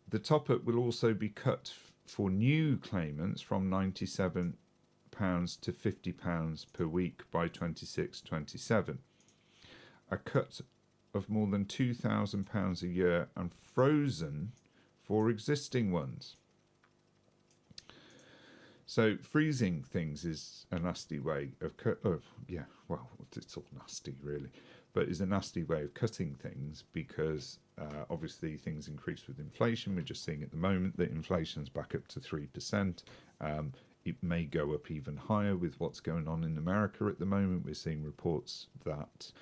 The top-up will also be cut for new claimants from £97 to £50 per week by 26-27. A cut of more than £2,000 a year and frozen for existing ones. So freezing things is a nasty way of it's all nasty really, but is a nasty way of cutting things because obviously things increase with inflation. We're just seeing at the moment that inflation's back up to 3%. It may go up even higher with what's going on in America at the moment. We're seeing reports that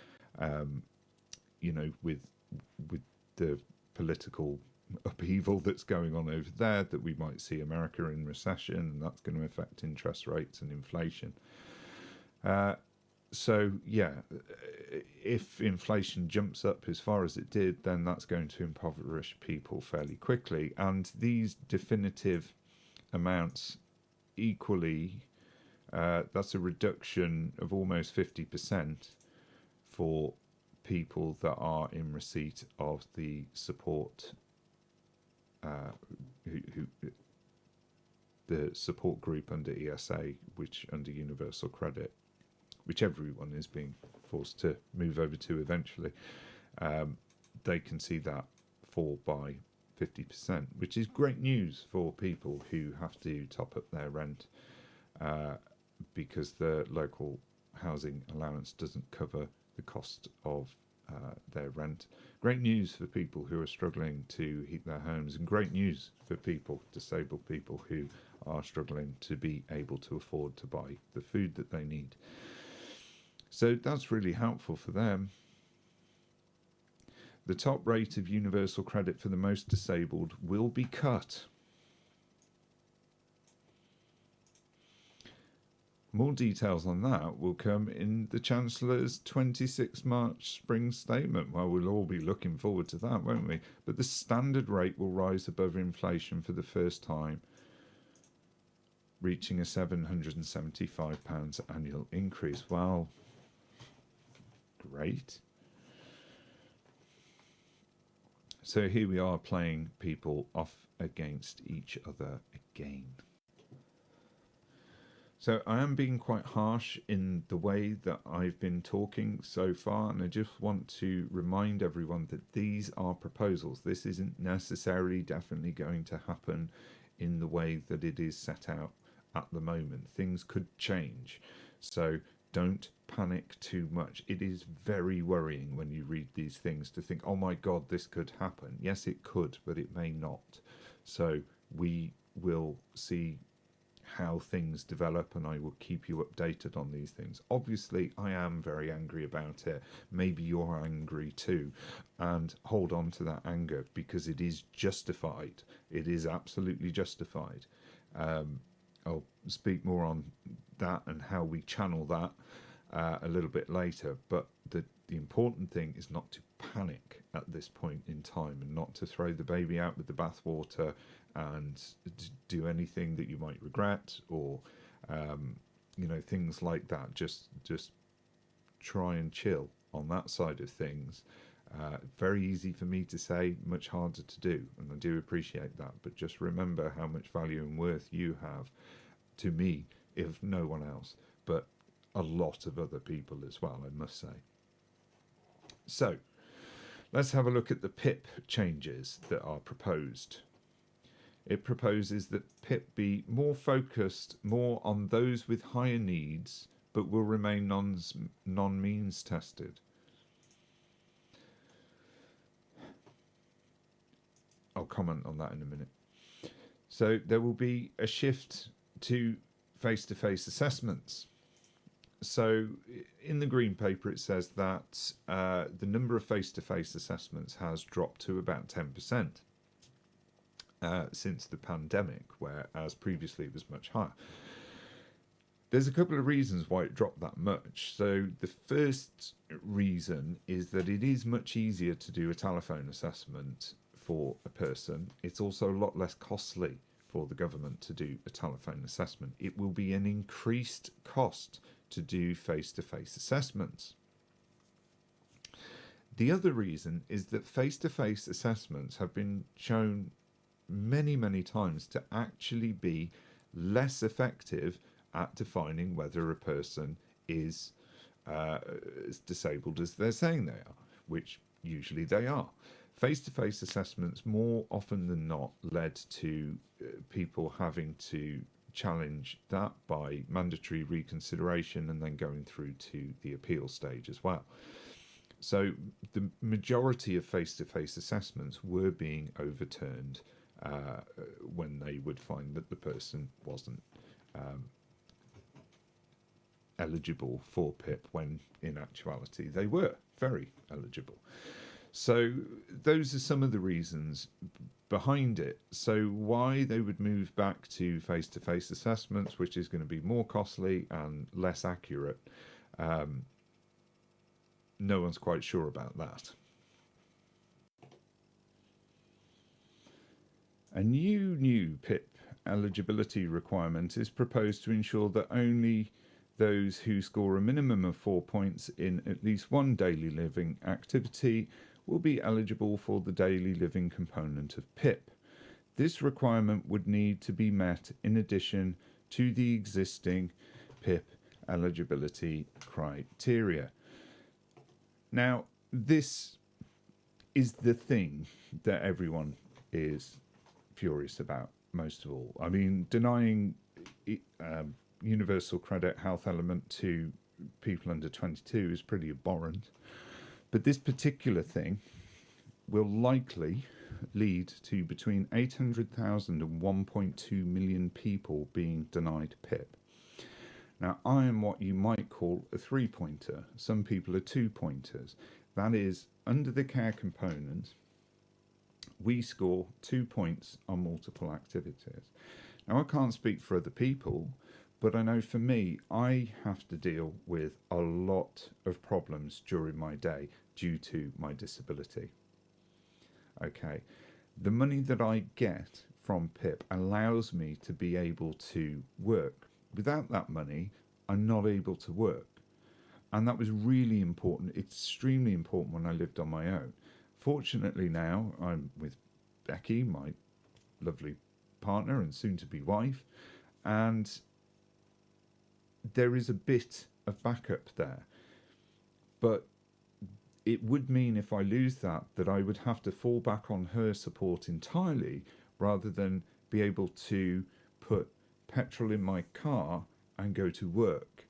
with the political upheaval that's going on over there, that we might see America in recession, and that's going to affect interest rates and inflation. So yeah, if inflation jumps up as far as it did, then that's going to impoverish people fairly quickly. And these definitive amounts equally, that's a reduction of almost 50% for people that are in receipt of the support, the support group under ESA, which under Universal Credit, which everyone is being forced to move over to eventually. They can see that fall by 50%, which is great news for people who have to top up their rent because the local housing allowance doesn't cover the cost of their rent. Great news for people who are struggling to heat their homes, and great news for people, disabled people, who are struggling to be able to afford to buy the food that they need. So that's really helpful for them. The top rate of universal credit for the most disabled will be cut. More details on that will come in the Chancellor's 26 March spring statement. Well, we'll all be looking forward to that, won't we? But the standard rate will rise above inflation for the first time, reaching a £775 annual increase. Wow. Great. So here we are, playing people off against each other again. So I am being quite harsh in the way that I've been talking so far, and I just want to remind everyone that these are proposals. This isn't necessarily definitely going to happen in the way that it is set out at the moment. Things could change. So don't panic too much. It is very worrying when you read these things to think, oh my God, this could happen. Yes, it could, but it may not. So we will see how things develop, and I will keep you updated on these things. Obviously, I am very angry about it. Maybe you're angry too, and hold on to that anger because it is justified. It is absolutely justified. I'll speak more on that and how we channel that a little bit later, but the important thing is not to panic at this point in time, and not to throw the baby out with the bathwater and do anything that you might regret, or things like that. Just try and chill on that side of things. Very easy for me to say, much harder to do, and I do appreciate that, but just remember how much value and worth you have to me, if no one else, but a lot of other people as well, I must say. So let's have a look at the PIP changes that are proposed. It proposes that PIP be more focused more on those with higher needs, but will remain non-means tested. I'll comment on that in a minute. So there will be a shift to face-to-face assessments. So in the Green Paper, it says that the number of face-to-face assessments has dropped to about 10% since the pandemic, whereas previously it was much higher. There's a couple of reasons why it dropped that much. So the first reason is that it is much easier to do a telephone assessment for a person, it's also a lot less costly for the government to do a telephone assessment. It will be an increased cost to do face-to-face assessments. The other reason is that face-to-face assessments have been shown many, many times to actually be less effective at defining whether a person is as disabled as they're saying they are, which usually they are. Face-to-face assessments more often than not led to people having to challenge that by mandatory reconsideration and then going through to the appeal stage as well. So the majority of face-to-face assessments were being overturned when they would find that the person wasn't eligible for PIP, when in actuality they were very eligible. So those are some of the reasons behind it. So why they would move back to face-to-face assessments, which is going to be more costly and less accurate, no one's quite sure about that. A new PIP eligibility requirement is proposed to ensure that only those who score a minimum of 4 points in at least one daily living activity will be eligible for the daily living component of PIP. This requirement would need to be met in addition to the existing PIP eligibility criteria. Now, this is the thing that everyone is furious about most of all. I mean, denying universal credit health element to people under 22 is pretty abhorrent. But this particular thing will likely lead to between 800,000 and 1.2 million people being denied PIP. Now, I am what you might call a three-pointer. Some people are two-pointers. That is, under the care component, we score 2 points on multiple activities. Now, I can't speak for other people, but I know for me, I have to deal with a lot of problems during my day due to my disability. Okay, the money that I get from PIP allows me to be able to work. Without that money, I'm not able to work. And that was really important, extremely important when I lived on my own. Fortunately now, I'm with Becky, my lovely partner and soon-to-be wife, and there is a bit of backup there. But it would mean if I lose that I would have to fall back on her support entirely rather than be able to put petrol in my car and go to work.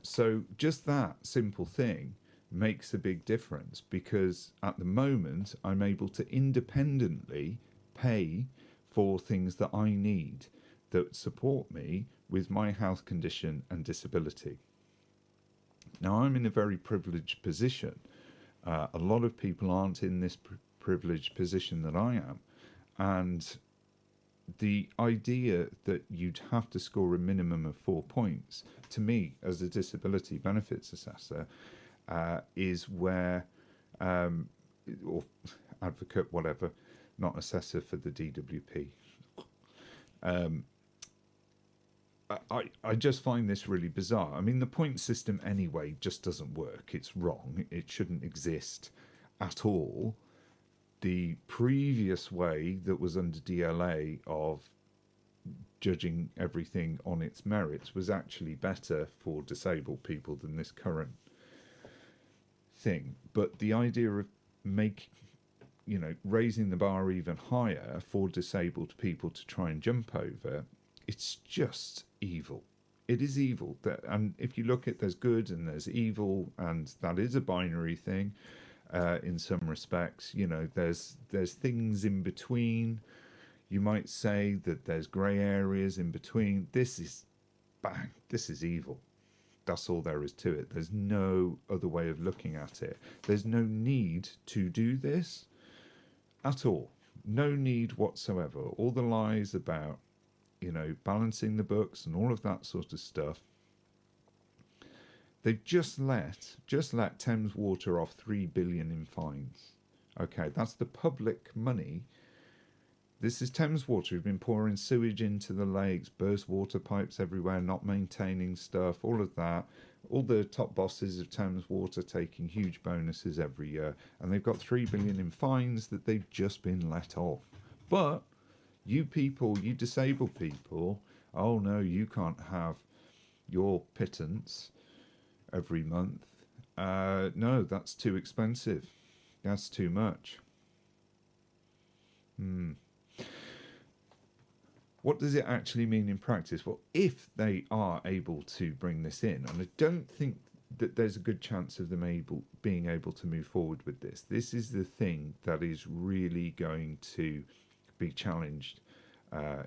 So just that simple thing makes a big difference, because at the moment I'm able to independently pay for things that I need that support me with my health condition and disability. Now, I'm in a very privileged position. A lot of people aren't in this privileged position that I am. And the idea that you'd have to score a minimum of 4 points, to me, as a disability benefits assessor, is where, or advocate, whatever, not assessor for the DWP. I just find this really bizarre. I mean, the point system anyway just doesn't work. It's wrong. It shouldn't exist at all. The previous way that was under DLA of judging everything on its merits was actually better for disabled people than this current thing. But the idea of raising the bar even higher for disabled people to try and jump over, it's just evil. It is evil. And if you look at, there's good and there's evil, and that is a binary thing in some respects. There's things in between. You might say that there's grey areas in between. This is bang. This is evil. That's all there is to it. There's no other way of looking at it. There's no need to do this at all. No need whatsoever. All the lies about balancing the books and all of that sort of stuff. They've just let Thames Water off 3 billion in fines. Okay, that's the public money. This is Thames Water who've been pouring sewage into the lakes, burst water pipes everywhere, not maintaining stuff, all of that. All the top bosses of Thames Water taking huge bonuses every year, and they've got 3 billion in fines that they've just been let off. But you people, you disabled people, oh no, you can't have your pittance every month. No, that's too expensive. That's too much. What does it actually mean in practice? Well, if they are able to bring this in, and I don't think that there's a good chance of them being able to move forward with this. This is the thing that is really going to be challenged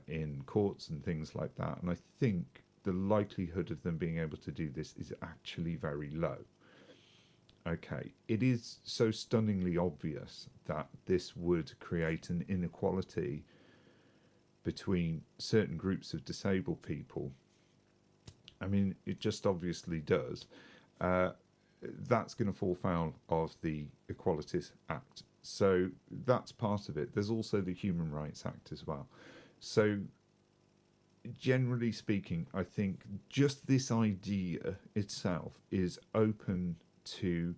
in courts and things like that. And I think the likelihood of them being able to do this is actually very low. Okay, it is so stunningly obvious that this would create an inequality between certain groups of disabled people. I mean, it just obviously does. That's going to fall foul of the Equalities Act. So that's part of it. There's also the Human Rights Act as well. So generally speaking, I think just this idea itself is open to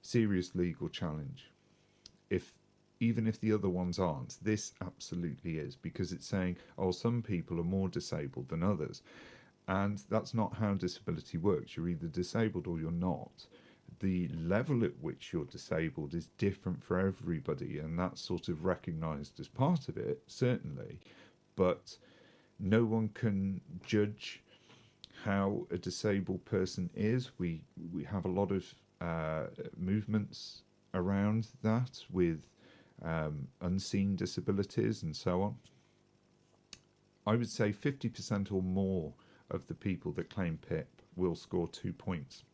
serious legal challenge. Even if the other ones aren't, this absolutely is, because it's saying, oh, some people are more disabled than others. And that's not how disability works. You're either disabled or you're not. The level at which you're disabled is different for everybody, and that's sort of recognised as part of it, certainly. But no one can judge how a disabled person is. We have a lot of movements around that with unseen disabilities and so on. I would say 50% or more of the people that claim PIP will score 2 points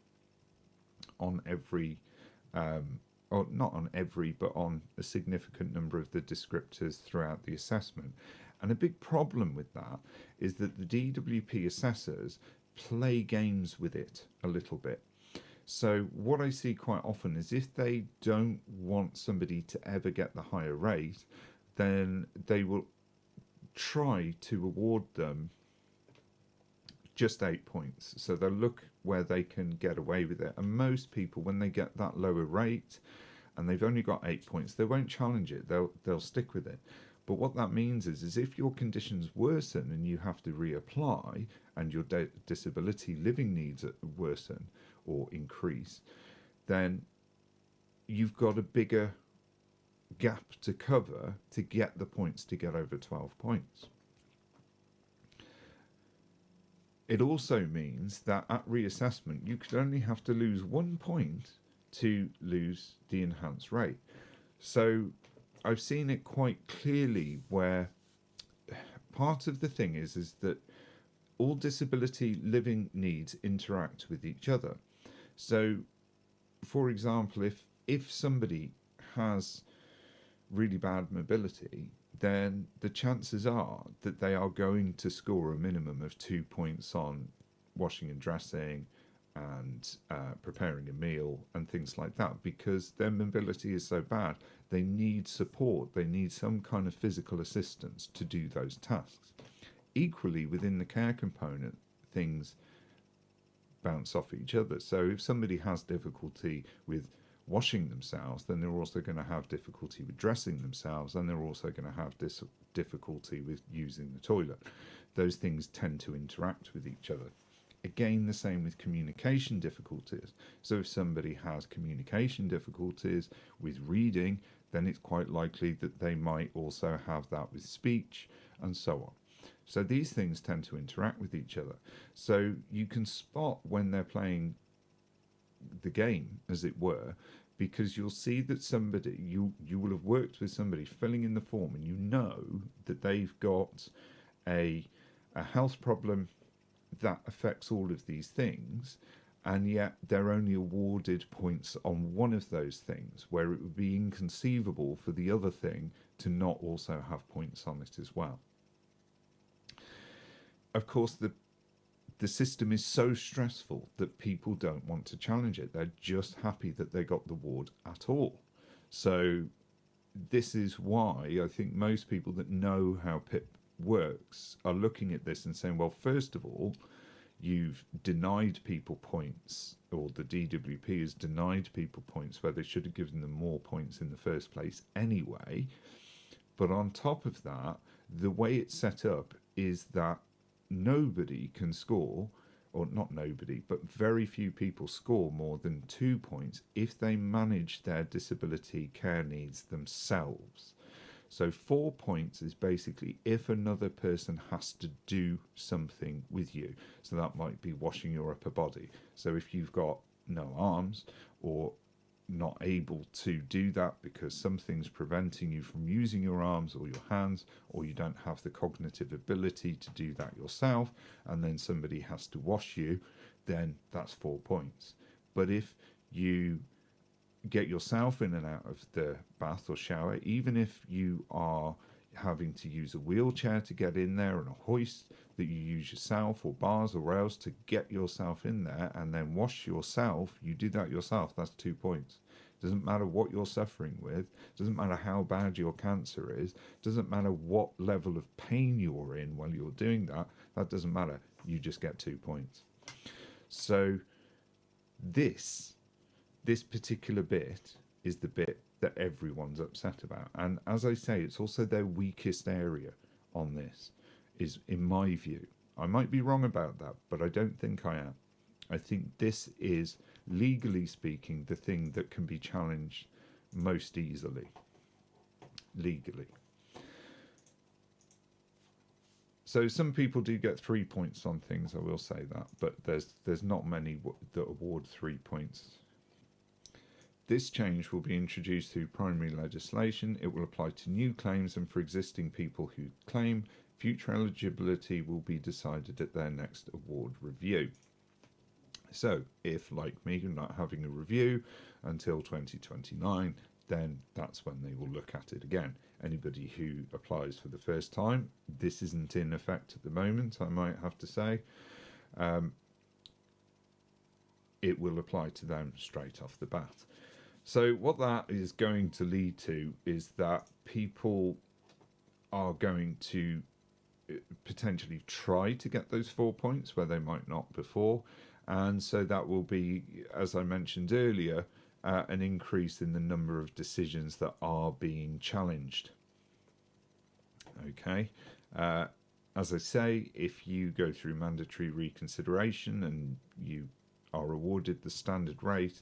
on every, or not on every, but on a significant number of the descriptors throughout the assessment. And a big problem with that is that the DWP assessors play games with it a little bit. So what I see quite often is if they don't want somebody to ever get the higher rate, then they will try to award them just 8 points. So they'll look where they can get away with it. And most people, when they get that lower rate and they've only got 8 points, they won't challenge it. They'll stick with it. But what that means is if your conditions worsen and you have to reapply and your disability living needs worsen or increase, then you've got a bigger gap to cover to get the points to get over 12 points. It also means that at reassessment, you could only have to lose 1 point to lose the enhanced rate. So I've seen it quite clearly where part of the thing is that all disability living needs interact with each other. So, for example, if somebody has really bad mobility, then the chances are that they are going to score a minimum of 2 points on washing and dressing and preparing a meal and things like that, because their mobility is so bad. They need support. They need some kind of physical assistance to do those tasks. Equally, within the care component, things bounce off each other. So if somebody has difficulty with washing themselves, then they're also going to have difficulty with dressing themselves, and they're also going to have difficulty with using the toilet. Those things tend to interact with each other. Again, the same with communication difficulties. So if somebody has communication difficulties with reading, then it's quite likely that they might also have that with speech and so on. So these things tend to interact with each other. So you can spot when they're playing the game, as it were, because you'll see that somebody, you will have worked with somebody filling in the form, and you know that they've got a health problem that affects all of these things, and yet they're only awarded points on one of those things, where it would be inconceivable for the other thing to not also have points on it as well. Of course, the system is so stressful that people don't want to challenge it. They're just happy that they got the award at all. So this is why I think most people that know how PIP works are looking at this and saying, well, first of all, you've denied people points, or the DWP has denied people points where they should have given them more points in the first place anyway. But on top of that, the way it's set up is that nobody can score, or not nobody, but very few people score more than 2 points if they manage their disability care needs themselves. So 4 points is basically if another person has to do something with you. So that might be washing your upper body. So if you've got no arms, or not able to do that because something's preventing you from using your arms or your hands, or you don't have the cognitive ability to do that yourself, and then somebody has to wash you, then that's 4 points. But if you get yourself in and out of the bath or shower, even if you are having to use a wheelchair to get in there and a hoist that you use yourself, or bars or rails to get yourself in there and then wash yourself, you do that yourself, that's 2 points. Doesn't matter what you're suffering with, doesn't matter how bad your cancer is, doesn't matter what level of pain you're in while you're doing that, that doesn't matter, you just get 2 points. So this particular bit is the bit that everyone's upset about. And as I say, it's also their weakest area on this, is in my view. I might be wrong about that, but I don't think I am. I think this is, legally speaking, the thing that can be challenged most easily, legally. So some people do get 3 points on things, I will say that, but there's not many that award 3 points. This change will be introduced through primary legislation. It will apply to new claims, and for existing people who claim, future eligibility will be decided at their next award review. So if, like me, you're not having a review until 2029, then that's when they will look at it again. Anybody who applies for the first time, this isn't in effect at the moment, I might have to say. It will apply to them straight off the bat. So what that is going to lead to is that people are going to potentially try to get those 4 points where they might not before. And so that will be, as I mentioned earlier, an increase in the number of decisions that are being challenged. Okay. As I say, if you go through mandatory reconsideration and you are awarded the standard rate,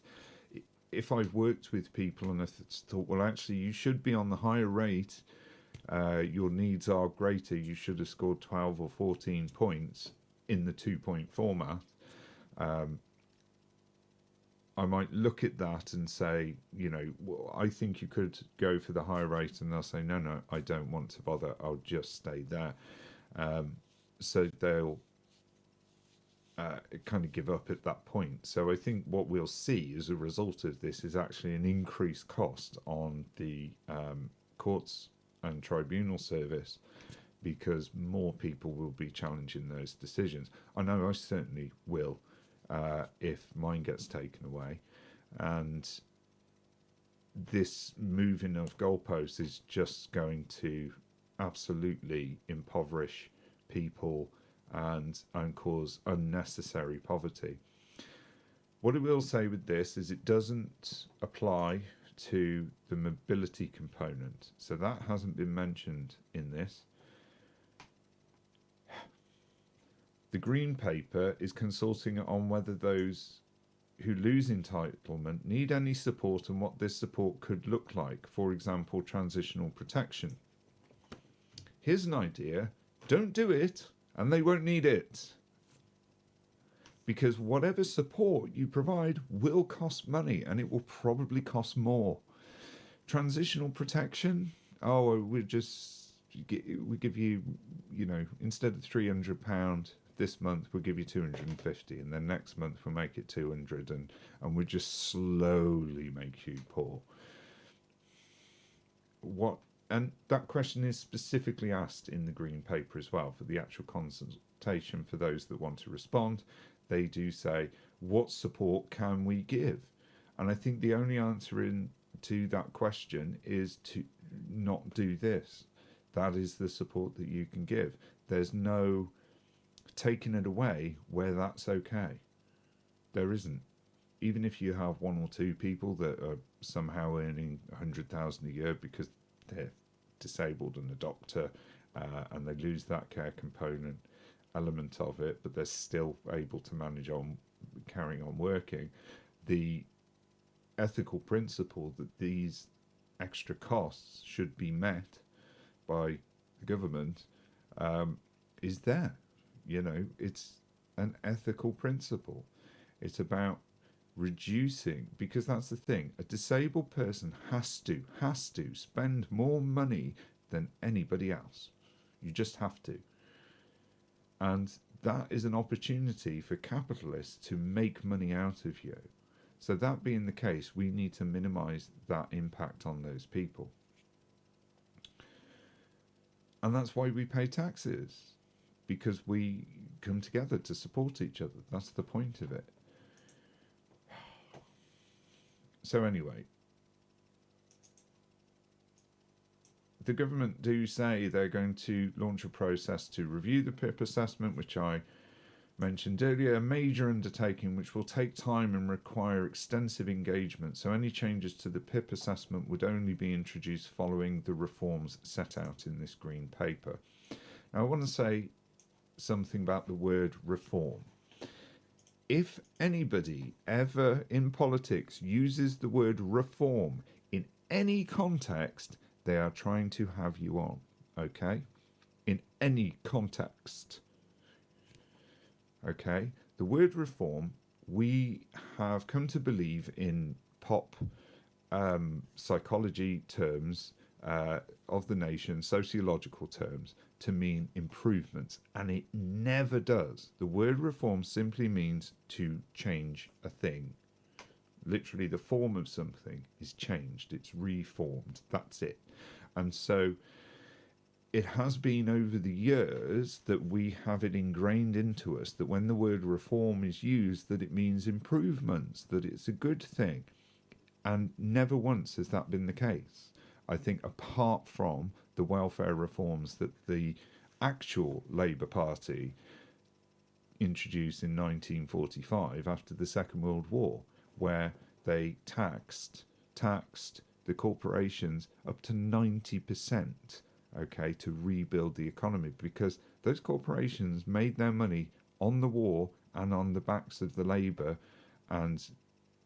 if I've worked with people and I thought, well, actually, you should be on the higher rate, your needs are greater, you should have scored 12 or 14 points in the 2-point format, I might look at that and say, you know, well, I think you could go for the higher rate, and they'll say, no, I don't want to bother, I'll just stay there. So they'll kind of give up at that point. So I think what we'll see as a result of this is actually an increased cost on the courts and tribunal service, because more people will be challenging those decisions. I know I certainly will if mine gets taken away. And this moving of goalposts is just going to absolutely impoverish people and cause unnecessary poverty. What I will say with this is it doesn't apply to the mobility component, so that hasn't been mentioned in this. The Green Paper is consulting on whether those who lose entitlement need any support and what this support could look like, for example, transitional protection. Here's an idea: don't do it, and they won't need it. Because whatever support you provide will cost money, and it will probably cost more. Transitional protection, we give you, instead of £300 this month, we'll give you 250, and then next month we'll make it 200, and we'll just slowly make you poor. And that question is specifically asked in the Green Paper as well for the actual consultation. For those that want to respond, they do say, what support can we give? And I think the only answer to that question is not do this. That is the support that you can give. There's no taking it away where that's okay. There isn't. Even if you have one or two people that are somehow earning 100,000 a year because they're disabled and a doctor, and they lose that care component element of it, but they're still able to manage on carrying on working, the ethical principle that these extra costs should be met by the government is there. You know, it's an ethical principle. It's about reducing, because that's the thing, a disabled person has to spend more money than anybody else. You just have to. And that is an opportunity for capitalists to make money out of you. So that being the case, we need to minimize that impact on those people. And that's why we pay taxes, because we come together to support each other. That's the point of it. So anyway, the government do say they're going to launch a process to review the PIP assessment, which I mentioned earlier, a major undertaking which will take time and require extensive engagement. So any changes to the PIP assessment would only be introduced following the reforms set out in this green paper. Now, I want to say something about the word reform. If anybody ever in politics uses the word reform in any context, they are trying to have you on, okay? In any context. Okay, the word reform, we have come to believe in pop psychology terms of the nation, sociological terms, to mean improvements, and it never does. The word reform simply means to change a thing. Literally, the form of something is changed, it's reformed, that's it. And so it has been over the years that we have it ingrained into us that when the word reform is used, that it means improvements, that it's a good thing. And never once has that been the case. I think apart from the welfare reforms that the actual Labour Party introduced in 1945 after the Second World War, where they taxed the corporations up to 90%. Okay, to rebuild the economy, because those corporations made their money on the war and on the backs of the labour and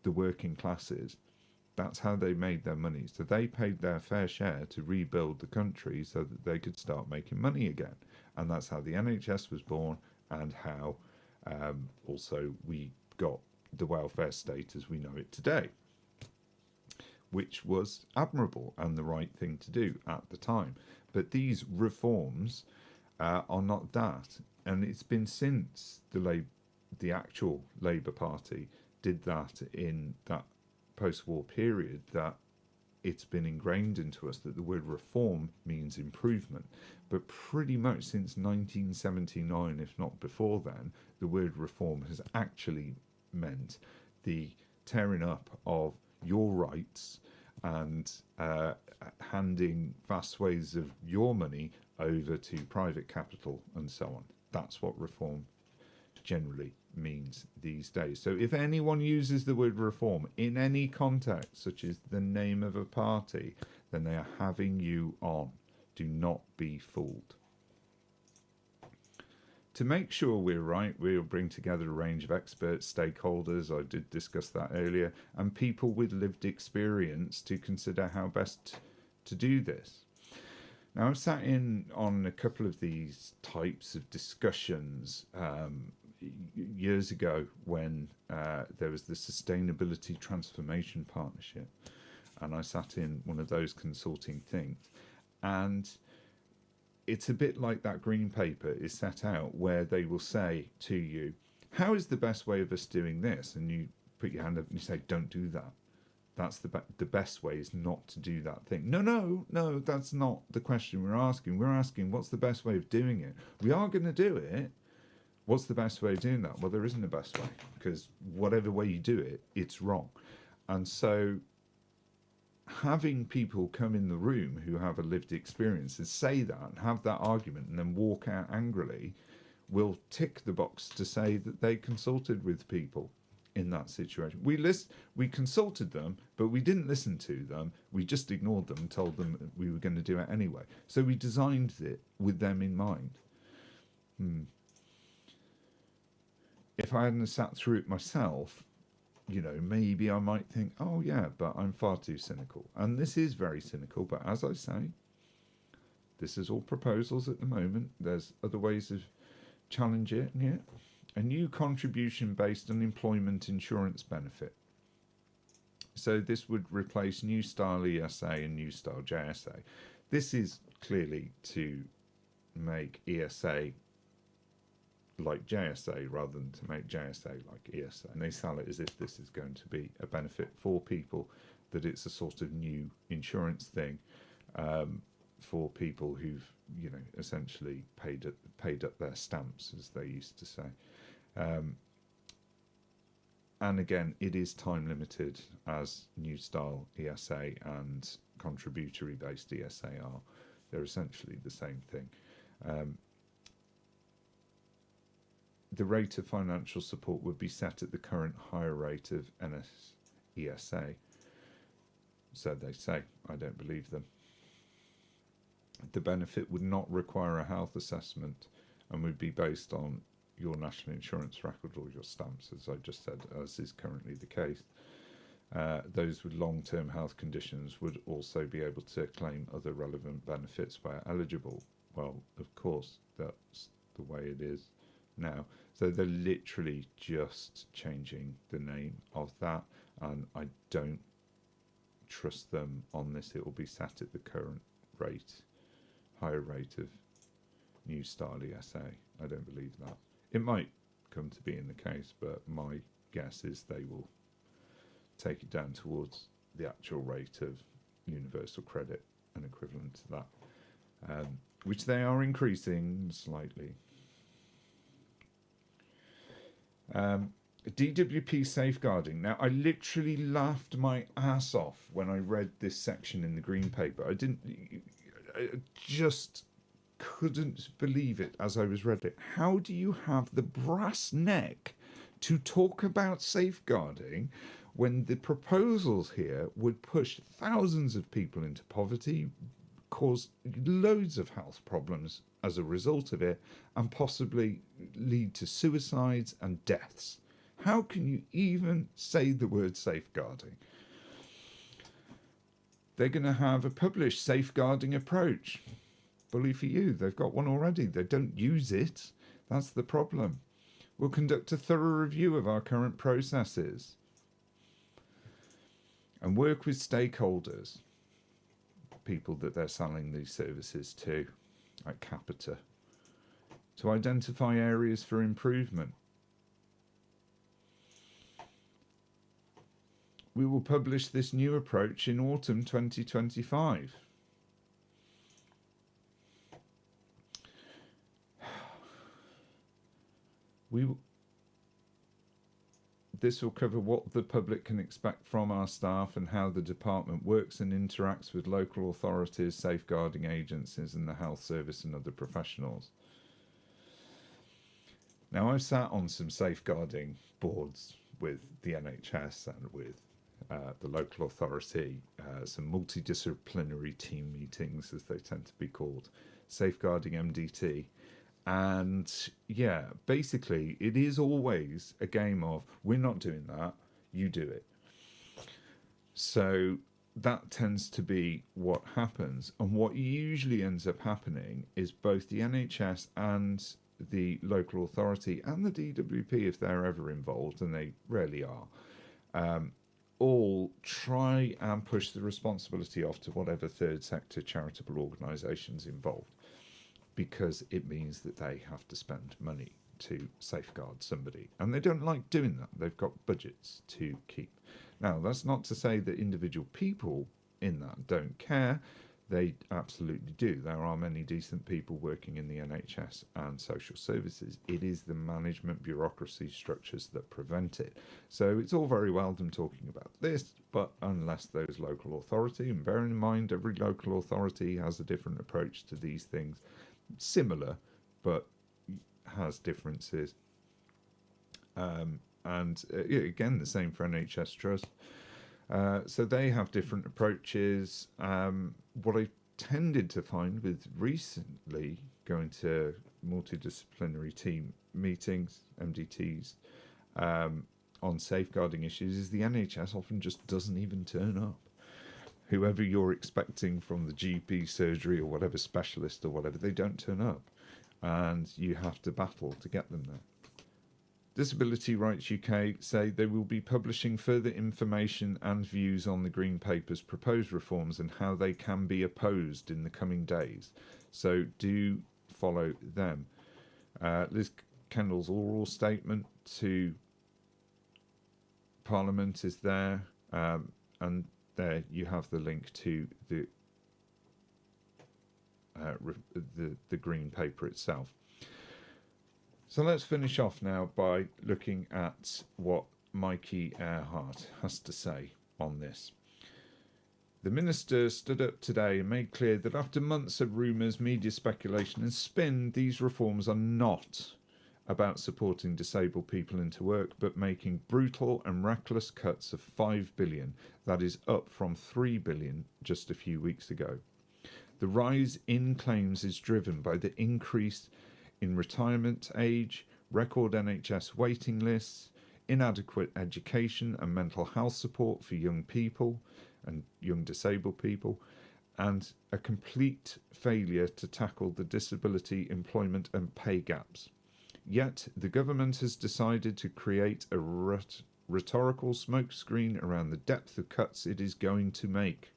the working classes. That's how they made their money. So they paid their fair share to rebuild the country so that they could start making money again. And that's how the NHS was born, and how also we got the welfare state as we know it today, which was admirable and the right thing to do at the time. But these reforms are not that. And it's been since the actual Labour Party did that in that post-war period that it's been ingrained into us that the word reform means improvement. But pretty much since 1979, if not before then, the word reform has actually meant the tearing up of your rights and handing vast swathes of your money over to private capital and so on. That's what reform generally means these days. So if anyone uses the word reform in any context, such as the name of a party, then they are having you on. Do not be fooled. To make sure we're right, we'll bring together a range of experts, stakeholders, I did discuss that earlier, and people with lived experience to consider how best to do this. Now, I've sat in on a couple of these types of discussions years ago when there was the Sustainability Transformation Partnership, and I sat in one of those consulting things. And it's a bit like that green paper is set out, where they will say to you, how is the best way of us doing this? And you put your hand up and you say, don't do that. That's the best way is not to do that thing. No, that's not the question we're asking. We're asking, what's the best way of doing it? We are going to do it. What's the best way of doing that? Well, there isn't a best way, because whatever way you do it, it's wrong. And so having people come in the room who have a lived experience and say that and have that argument and then walk out angrily will tick the box to say that they consulted with people in that situation. We consulted them, but we didn't listen to them. We just ignored them and told them we were going to do it anyway. So we designed it with them in mind. If I hadn't sat through it myself, maybe I might think, oh yeah, but I'm far too cynical. And this is very cynical, but as I say, this is all proposals at the moment. There's other ways of challenging it. A new contribution-based unemployment insurance benefit. So this would replace New Style ESA and New Style JSA. This is clearly to make ESA like JSA rather than to make JSA like ESA. And they sell it as if this is going to be a benefit for people, that it's a sort of new insurance thing for people who've, essentially paid up their stamps, as they used to say. And again, it is time limited, as New Style ESA and contributory based ESA are. They're essentially the same thing. The rate of financial support would be set at the current higher rate of ESA. So they say. I don't believe them. The benefit would not require a health assessment and would be based on your national insurance record or your stamps, as I just said, as is currently the case. Those with long-term health conditions would also be able to claim other relevant benefits where eligible. Well, of course, that's the way it is now. So they're literally just changing the name of that, and I don't trust them on this. It will be set at the current rate, higher rate of New Style ESA. I don't believe that. It might come to be in the case, but my guess is they will take it down towards the actual rate of universal credit and equivalent to that, which they are increasing slightly. DWP safeguarding. Now, I literally laughed my ass off when I read this section in the green paper. I just couldn't believe it as I was reading it. How do you have the brass neck to talk about safeguarding when the proposals here would push thousands of people into poverty, cause loads of health problems as a result of it, and possibly lead to suicides and deaths? How can you even say the word safeguarding? They're going to have a published safeguarding approach. Bully for you. They've got one already. They don't use it. That's the problem. We'll conduct a thorough review of our current processes and work with stakeholders, people that they're selling these services to, like Capita, to identify areas for improvement. We will publish this new approach in autumn 2025. This will cover what the public can expect from our staff and how the department works and interacts with local authorities, safeguarding agencies and the health service and other professionals. Now, I've sat on some safeguarding boards with the NHS and with the local authority, some multidisciplinary team meetings, as they tend to be called, safeguarding MDT. And yeah, basically it is always a game of, we're not doing that, you do it. So that tends to be what happens. And what usually ends up happening is both the NHS and the local authority and the DWP, if they're ever involved, and they rarely are, all try and push the responsibility off to whatever third sector charitable organisations involved, because it means that they have to spend money to safeguard somebody. And they don't like doing that. They've got budgets to keep. Now, that's not to say that individual people in that don't care. They absolutely do. There are many decent people working in the NHS and social services. It is the management bureaucracy structures that prevent it. So it's all very well them talking about this, but unless those local authority, and bearing in mind every local authority has a different approach to these things, similar, but has differences. Again, the same for NHS Trust. So they have different approaches. What I tended to find with recently going to multidisciplinary team meetings, MDTs, on safeguarding issues is the NHS often just doesn't even turn up. Whoever you're expecting from the GP, surgery, or whatever specialist or whatever, they don't turn up. And you have to battle to get them there. Disability Rights UK say they will be publishing further information and views on the Green Paper's proposed reforms and how they can be opposed in the coming days. So do follow them. Liz Kendall's oral statement to Parliament is there, and there you have the link to the Green Paper itself. So let's finish off now by looking at what Mikey Erhardt has to say on this. The minister stood up today and made clear that after months of rumours, media speculation and spin, these reforms are not about supporting disabled people into work, but making brutal and reckless cuts of $5 billion. That is up from $3 billion just a few weeks ago. The rise in claims is driven by the increase in retirement age, record NHS waiting lists, inadequate education and mental health support for young people and young disabled people, and a complete failure to tackle the disability, employment and pay gaps. Yet the government has decided to create a rhetorical smokescreen around the depth of cuts it is going to make.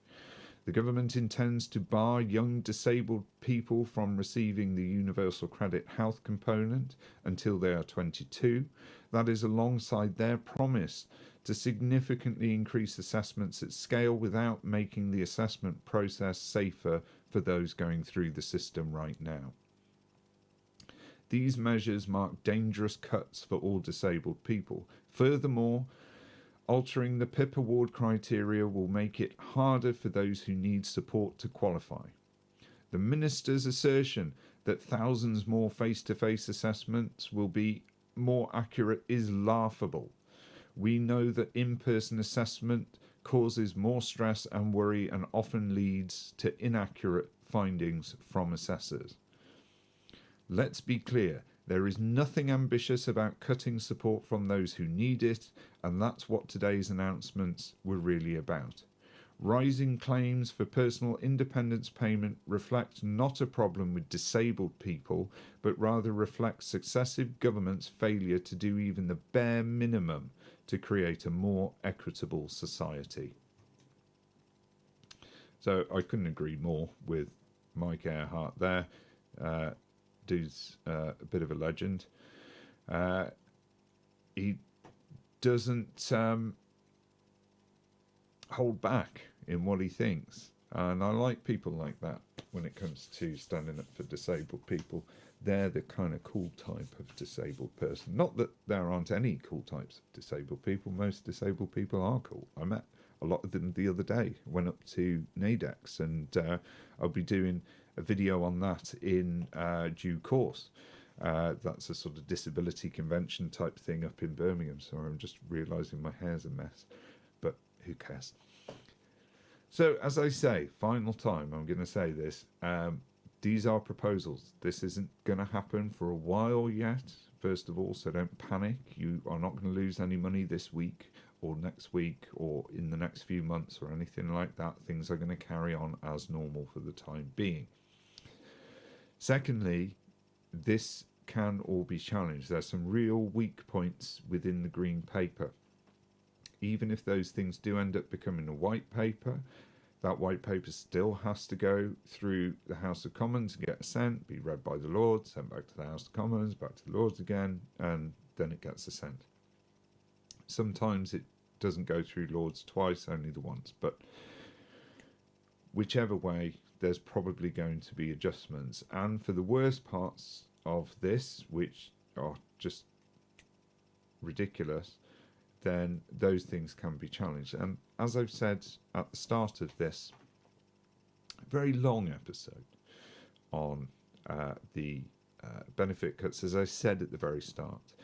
The government intends to bar young disabled people from receiving the Universal Credit Health component until they are 22. That is alongside their promise to significantly increase assessments at scale without making the assessment process safer for those going through the system right now. These measures mark dangerous cuts for all disabled people. Furthermore, altering the PIP award criteria will make it harder for those who need support to qualify. The minister's assertion that thousands more face-to-face assessments will be more accurate is laughable. We know that in-person assessment causes more stress and worry and often leads to inaccurate findings from assessors. Let's be clear. There is nothing ambitious about cutting support from those who need it, and that's what today's announcements were really about. Rising claims for personal independence payment reflect not a problem with disabled people, but rather reflect successive governments' failure to do even the bare minimum to create a more equitable society. So I couldn't agree more with Mike Erhardt there. Dude's a bit of a legend. He doesn't hold back in what he thinks, and I like people like that when it comes to standing up for disabled people. They're the kind of cool type of disabled person. Not that there aren't any cool types of disabled people. Most disabled people are cool. I met a lot of them the other day. Went up to Nadex, and I'll be doing a video on that in due course. That's a sort of disability convention type thing up in Birmingham. Sorry, I'm just realising my hair's a mess, but who cares? So, as I say, final time, I'm going to say this. These are proposals. This isn't going to happen for a while yet, first of all, so don't panic. You are not going to lose any money this week or next week or in the next few months or anything like that. Things are going to carry on as normal for the time being. Secondly, this can all be challenged. There's some real weak points within the Green Paper. Even if those things do end up becoming a white paper, that white paper still has to go through the House of Commons, get assent, be read by the Lords, sent back to the House of Commons, back to the Lords again, and then it gets assent. Sometimes it doesn't go through Lords twice, only the once, but whichever way, there's probably going to be adjustments. And for the worst parts of this, which are just ridiculous, then those things can be challenged. And as I've said at the start of this very long episode on the benefit cuts, as I said at the very start,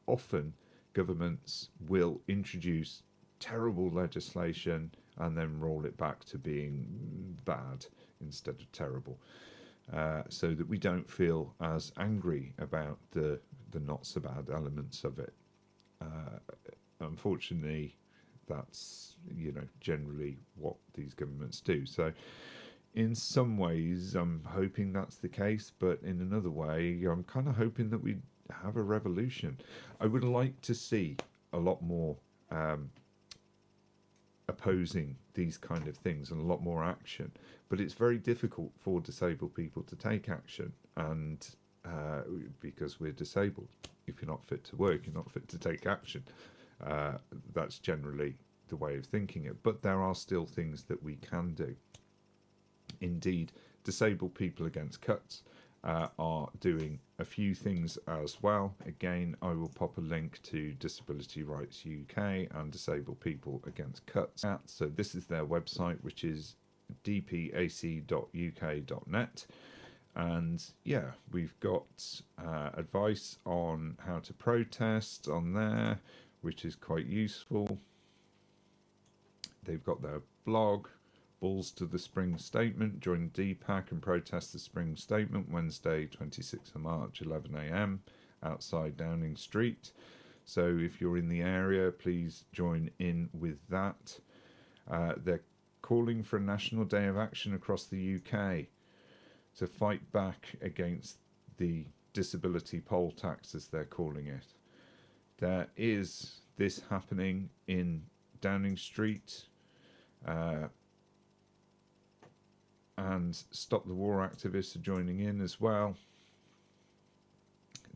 often governments will introduce terrible legislation and then roll it back to being bad instead of terrible, so that we don't feel as angry about the not so bad elements of it. Unfortunately, that's, you know, generally what these governments do. So in some ways I'm hoping that's the case, but in another way I'm kind of hoping that we have a revolution. I would like to see a lot more opposing these kind of things and a lot more action, but it's very difficult for disabled people to take action, and because we're disabled, if you're not fit to work, you're not fit to take action. That's generally the way of thinking it, but there are still things that we can do. Indeed, Disabled People Against Cuts are doing a few things as well. Again, I will pop a link to Disability Rights UK and Disabled People Against Cuts. So this is their website, which is dpac.uk.net. And yeah, we've got advice on how to protest on there, which is quite useful. They've got their blog, Balls to the Spring Statement. Join DPAC and protest the Spring Statement, Wednesday 26th of March, 11 AM, outside Downing Street. So if you're in the area, please join in with that. They're calling for a National Day of Action across the UK to fight back against the disability poll tax, as they're calling it. There is this happening in Downing Street, and Stop the War activists are joining in as well.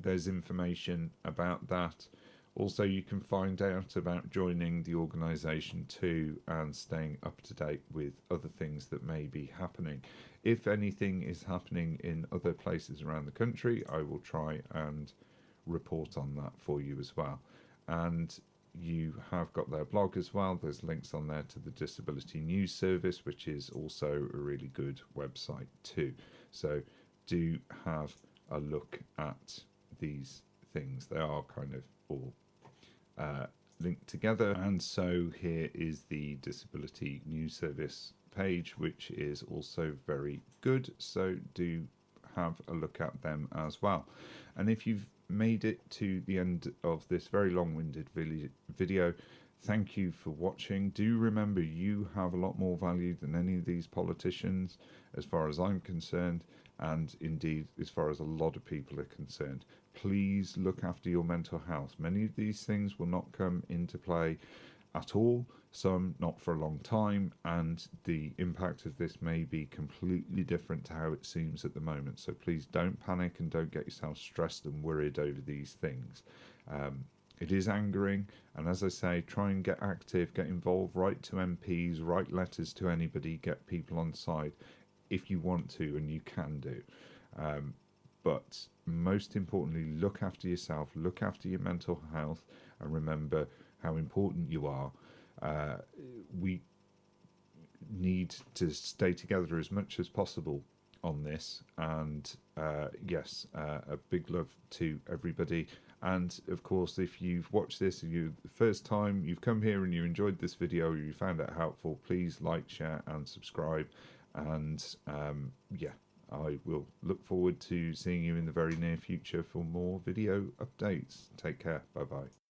There's information about that. Also, you can find out about joining the organisation too and staying up to date with other things that may be happening. If anything is happening in other places around the country, I will try and report on that for you as well. And you have got their blog as well. There's links on there to the Disability News Service, which is also a really good website too. So do have a look at these things. They are kind of all linked together. And so here is the Disability News Service page, which is also very good. So do have a look at them as well. And if you've made it to the end of this very long-winded video, thank you for watching. Do remember, you have a lot more value than any of these politicians, as far as I'm concerned, and indeed as far as a lot of people are concerned. Please look after your mental health. Many of these things will not come into play at all, some not for a long time, and the impact of this may be completely different to how it seems at the moment. So please don't panic and don't get yourself stressed and worried over these things. It is angering, and as I say, try and get active, get involved, write to MPs, write letters to anybody, get people on side if you want to, and you can do. But most importantly, look after yourself, look after your mental health, and remember how important you are. We need to stay together as much as possible on this, and yes, a big love to everybody. And of course, if you've watched this and you the first time you've come here and you enjoyed this video or you found it helpful, please like, share and subscribe. And yeah, I will look forward to seeing you in the very near future for more video updates. Take care. Bye bye.